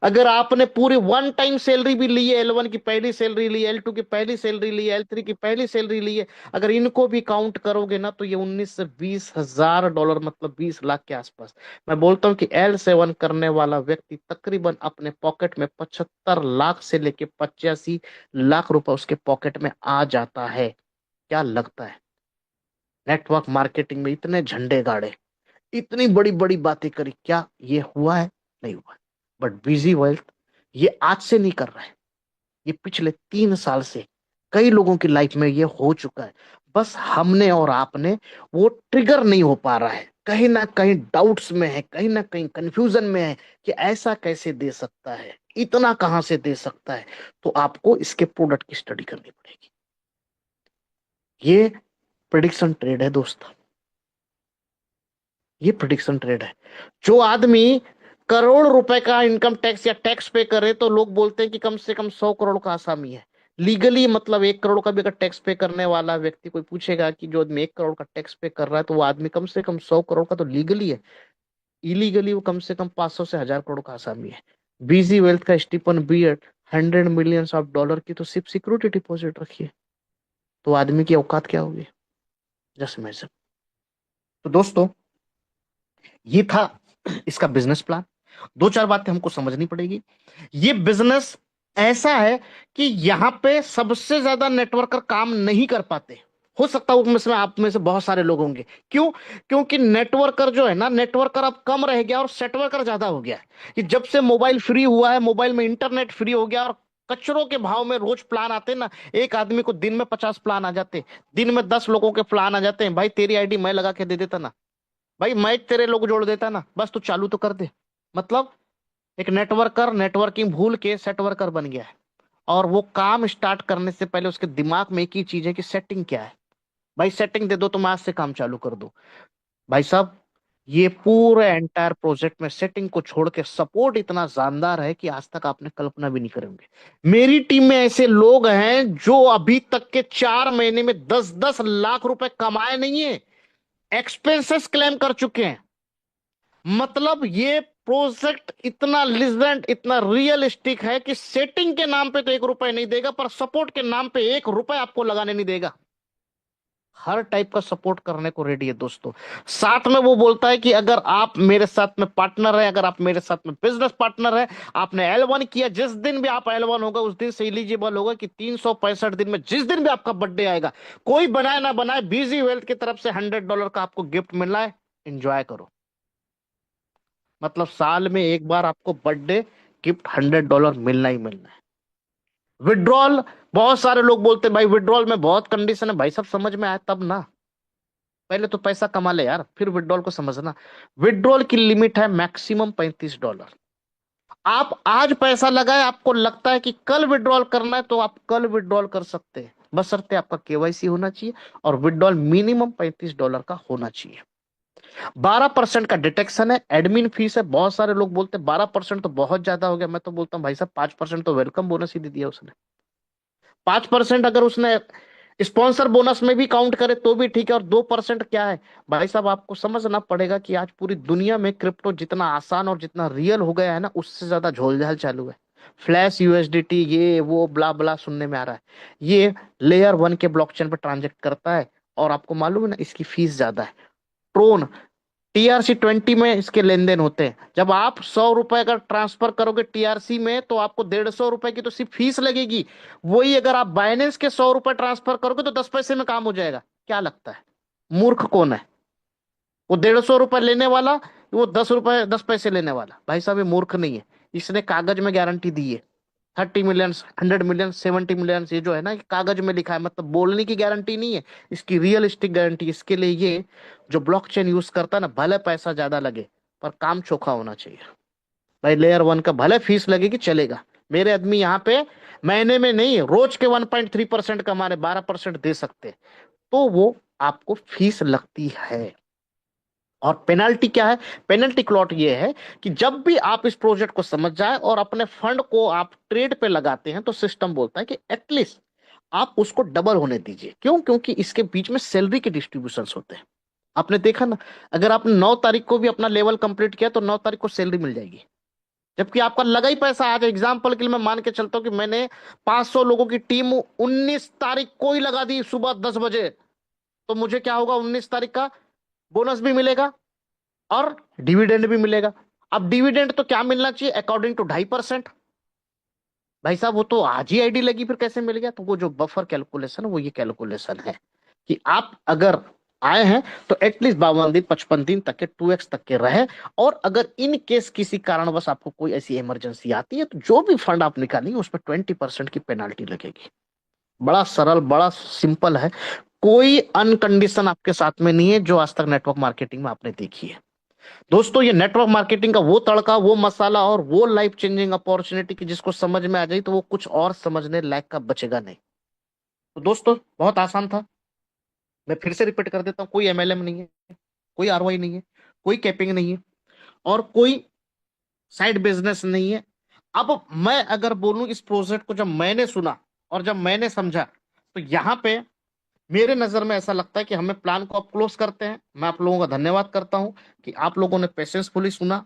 अगर आपने पूरी वन टाइम सैलरी भी ली है, L1 की पहली सैलरी ली है, L2 की पहली सैलरी ली है, L3 की पहली सैलरी ली है, अगर इनको भी काउंट करोगे ना, तो ये 19 से 20 हजार डॉलर, मतलब 20 लाख के आसपास। मैं बोलता हूँ कि L7 करने वाला व्यक्ति तकरीबन अपने पॉकेट में 75 लाख से लेके 85 लाख उसके पॉकेट में आ जाता है। क्या लगता है? नेटवर्क मार्केटिंग में इतने झंडे गाड़े, इतनी बड़ी बड़ी बातें करी, क्या ये हुआ है? नहीं हुआ है। बट बिजी वेल्थ ये आज से नहीं कर रहा है, ये पिछले 3 साल से कई लोगों की लाइफ में ये हो चुका है। बस हमने और आपने वो ट्रिगर नहीं हो पा रहा है, कहीं ना कहीं डाउट्स में है, कहीं ना कहीं कंफ्यूजन में है कि ऐसा कैसे दे सकता है, इतना कहां से दे सकता है। तो आपको इसके प्रोडक्ट की स्टडी करनी पड़ेगी। ये प्रिडिक्शन ट्रेड है दोस्त, ये प्रिडिक्शन ट्रेड है। जो आदमी करोड़ रुपए का इनकम टैक्स या टैक्स पे करे, तो लोग बोलते हैं कि कम से कम 100 करोड़ का आसामी है लीगली। मतलब 1 करोड़ का भी अगर टैक्स पे करने वाला व्यक्ति, कोई पूछेगा कि जो आदमी 1 करोड़ का टैक्स पे कर रहा है, तो वो आदमी कम से कम 100 करोड़ का तो लीगली है। इलीगली वो कम से कम 500 से 1000 करोड़ का आसामी है। बीजी वेल्थ का स्टीफन बियर्ड $100 मिलियन की तो सिर्फ सिक्योरिटी डिपॉजिट रखी है। तो आदमी की औकात क्या होगी? Just imagine. तो दोस्तों, ये था इसका बिजनेस प्लान। दो चार बातें हमको समझनी पड़ेगी। ये बिजनेस ऐसा है कि यहाँ पे सबसे ज्यादा नेटवर्कर काम नहीं कर पाते। हो सकता है उनमें से आप में से बहुत सारे लोग होंगे। क्यों? क्योंकि नेटवर्कर जो है ना, नेटवर्कर अब कम रह गया और सेटवर्कर ज्यादा हो गया है। कि जब से मोबाइल फ्री हुआ है, मोबाइल में इंटरनेट फ्री हो गया और कचरों के भाव में रोज प्लान आते हैं ना। एक आदमी को दिन में 50 प्लान आ जाते, दिन में 10 लोगों के प्लान आ जाते हैं। भाई तेरी आईडी मैं लगा के दे देता ना, भाई मैं तेरे लोग जोड़ देता ना, बस तू चालू तो कर दे। मतलब एक नेटवर्कर नेटवर्किंग भूल के सेट वर्कर बन गया है। और वो काम स्टार्ट करने से पहले उसके दिमाग में एक ही चीज है कि सेटिंग क्या है। भाई सेटिंग दे दो तो मैं आज से काम चालू कर दूं। भाई साहब, ये पूरे एंटायर प्रोजेक्ट में सेटिंग को छोड़ के सपोर्ट इतना शानदार है कि आज तक आपने कल्पना भी नहीं करेंगे। मेरी टीम में ऐसे लोग हैं जो अभी तक के 4 महीने में 10-10 लाख रुपए कमाए नहीं है, एक्सपेंसेस क्लेम कर चुके हैं। मतलब ये प्रोजेक्ट इतना लिजेंड, इतना रियलिस्टिक है कि सेटिंग के नाम पे तो 1 रुपए नहीं देगा, पर सपोर्ट के नाम पे 1 रुपए आपको लगाने नहीं देगा। हर टाइप का सपोर्ट करने को रेडी है दोस्तों। साथ में वो बोलता है कि अगर आप मेरे साथ में पार्टनर है, अगर आप मेरे साथ में बिजनेस पार्टनर है, आपने L1 किया, जिस दिन भी आप L1 होगा उस दिन से एलिजिबल होगा कि 365 दिन में जिस दिन भी आपका बर्थडे आएगा, कोई बनाए ना बनाए, बीजी वेल्थ की तरफ से $100 का आपको गिफ्ट मिल रहा है, एंजॉय करो। मतलब साल में एक बार आपको बर्थडे गिफ्ट $100 मिलना ही मिलना है। विड्रॉल, बहुत सारे लोग बोलते हैं भाई विड्रॉल में बहुत कंडीशन है। भाई सब समझ में आया तब ना। पहले तो पैसा कमा ले यार, फिर विड्रॉल को समझना। विड्रॉल की लिमिट है मैक्सिमम $35। आप आज पैसा लगाए, आपको लगता है कि कल विड्रॉल करना है तो आप कल विड्रॉल कर सकते हैं, बशर्ते आपका केवाईसी होना चाहिए और विड्रॉल मिनिमम $35 का होना चाहिए। 12% का डिटेक्शन है, एडमिन फीस है। बहुत सारे लोग बोलते हैं 12% तो बहुत ज्यादा हो गया। मैं तो बोलता हूँ भाई साहब 5% तो वेलकम बोनस ही दे दिया उसने। 5% अगर उसने स्पॉन्सर बोनस में भी काउंट करे तो भी ठीक है। और 2% क्या है? भाई साहब आपको समझना पड़ेगा कि आज पूरी दुनिया में क्रिप्टो जितना आसान और जितना रियल हो गया है ना, उससे ज्यादा झोलझाल चालू है। फ्लैश यूएसडीटी ये वो ब्ला ब्ला सुनने में आ रहा है। ये लेयर 1 के ब्लॉकचेन पर ट्रांजेक्ट करता है और आपको मालूम है ना इसकी फीस ज्यादा है। ट्रोन TRC20 में इसके लेन देन होते हैं। जब आप $100 अगर ट्रांसफर करोगे TRC में तो आपको ₹150 की तो सिर्फ फीस लगेगी। वही अगर आप बाइनेंस के $100 ट्रांसफर करोगे तो 10 पैसे में काम हो जाएगा। क्या लगता है मूर्ख कौन है? वो ₹150 लेने वाला, वो ₹10 10 पैसे लेने वाला? भाई साहब ये मूर्ख नहीं है, इसने कागज में गारंटी दी है। 30 मिलियन, 100 मिलियन, 70 मिलियन, ये जो है ना, ये कागज में लिखा है। मतलब बोलने की गारंटी नहीं है, इसकी रियलिस्टिक गारंटी। इसके लिए ये जो ब्लॉकचेन यूज करता है ना, भले पैसा ज्यादा लगे पर काम चोखा होना चाहिए। भाई लेयर 1 का भले फीस लगेगी चलेगा। मेरे आदमी यहाँ पे महीने में नहीं, रोज के 1.3% कमाने 12% दे सकते हैं, तो वो आपको फीस लगती है। और पेनल्टी क्या है? पेनल्टी क्लॉट ये है कि जब भी आप इस प्रोजेक्ट को समझ जाए और अपने फंड को आप ट्रेड पे लगाते हैं तो सिस्टम बोलता है कि एटलीस्ट आप उसको डबल होने दीजिए। क्यों? क्योंकि इसके बीच में सैलरी के डिस्ट्रीब्यूशन होते हैं। आपने देखा ना, अगर आपने 9 तारीख को भी अपना लेवल कंप्लीट किया तो 9 तारीख को सैलरी मिल जाएगी। जबकि आपका लगा ही पैसा आज, एग्जाम्पल के लिए मैं मान के चलता हूं कि मैंने 500 लोगों की टीम 19 तारीख को ही लगा दी सुबह 10 बजे, तो मुझे क्या होगा? 19 तारीख का बोनस भी मिलेगा और डिविडेंड भी मिलेगा। अब डिविडेंड तो क्या मिलना चाहिए अकॉर्डिंग टू 2.5%। भाई साहब वो तो आज ही आईडी लगी, फिर कैसे मिल गया? तो वो जो बफर कैलकुलेशन है वो ये कैलकुलेशन है कि आप अगर आए हैं तो एटलीस्ट 52 दिन 55 दिन तक के 2x तक के रहे। और अगर इन केस किसी कारणवश आपको कोई ऐसी इमरजेंसी आती है तो जो भी फंड आप निकालेंगे उस पर 20% की पेनाल्टी लगेगी। बड़ा सरल, बड़ा सिंपल है। कोई अनकंडीशन आपके साथ में नहीं है जो आज तक नेटवर्क मार्केटिंग में आपने देखी है। दोस्तों ये नेटवर्क मार्केटिंग का वो तड़का, वो मसाला और वो लाइफ चेंजिंग अपॉर्चुनिटी की जिसको समझ में आ जाए तो वो कुछ और समझने लायक का बचेगा नहीं। तो दोस्तों बहुत आसान था। मैं फिर से रिपीट कर देता हूँ, कोई MLM नहीं है, कोई ROI नहीं है, कोई कैपिंग नहीं है और कोई साइड बिजनेस नहीं है। अब मैं अगर बोलूं इस प्रोजेक्ट को जब मैंने सुना और जब मैंने समझा तो यहाँ पे मेरे नजर में ऐसा लगता है कि हमें प्लान को अब क्लोज करते हैं। मैं आप लोगों का धन्यवाद करता हूं कि आप लोगों ने पेशेंसफुली सुना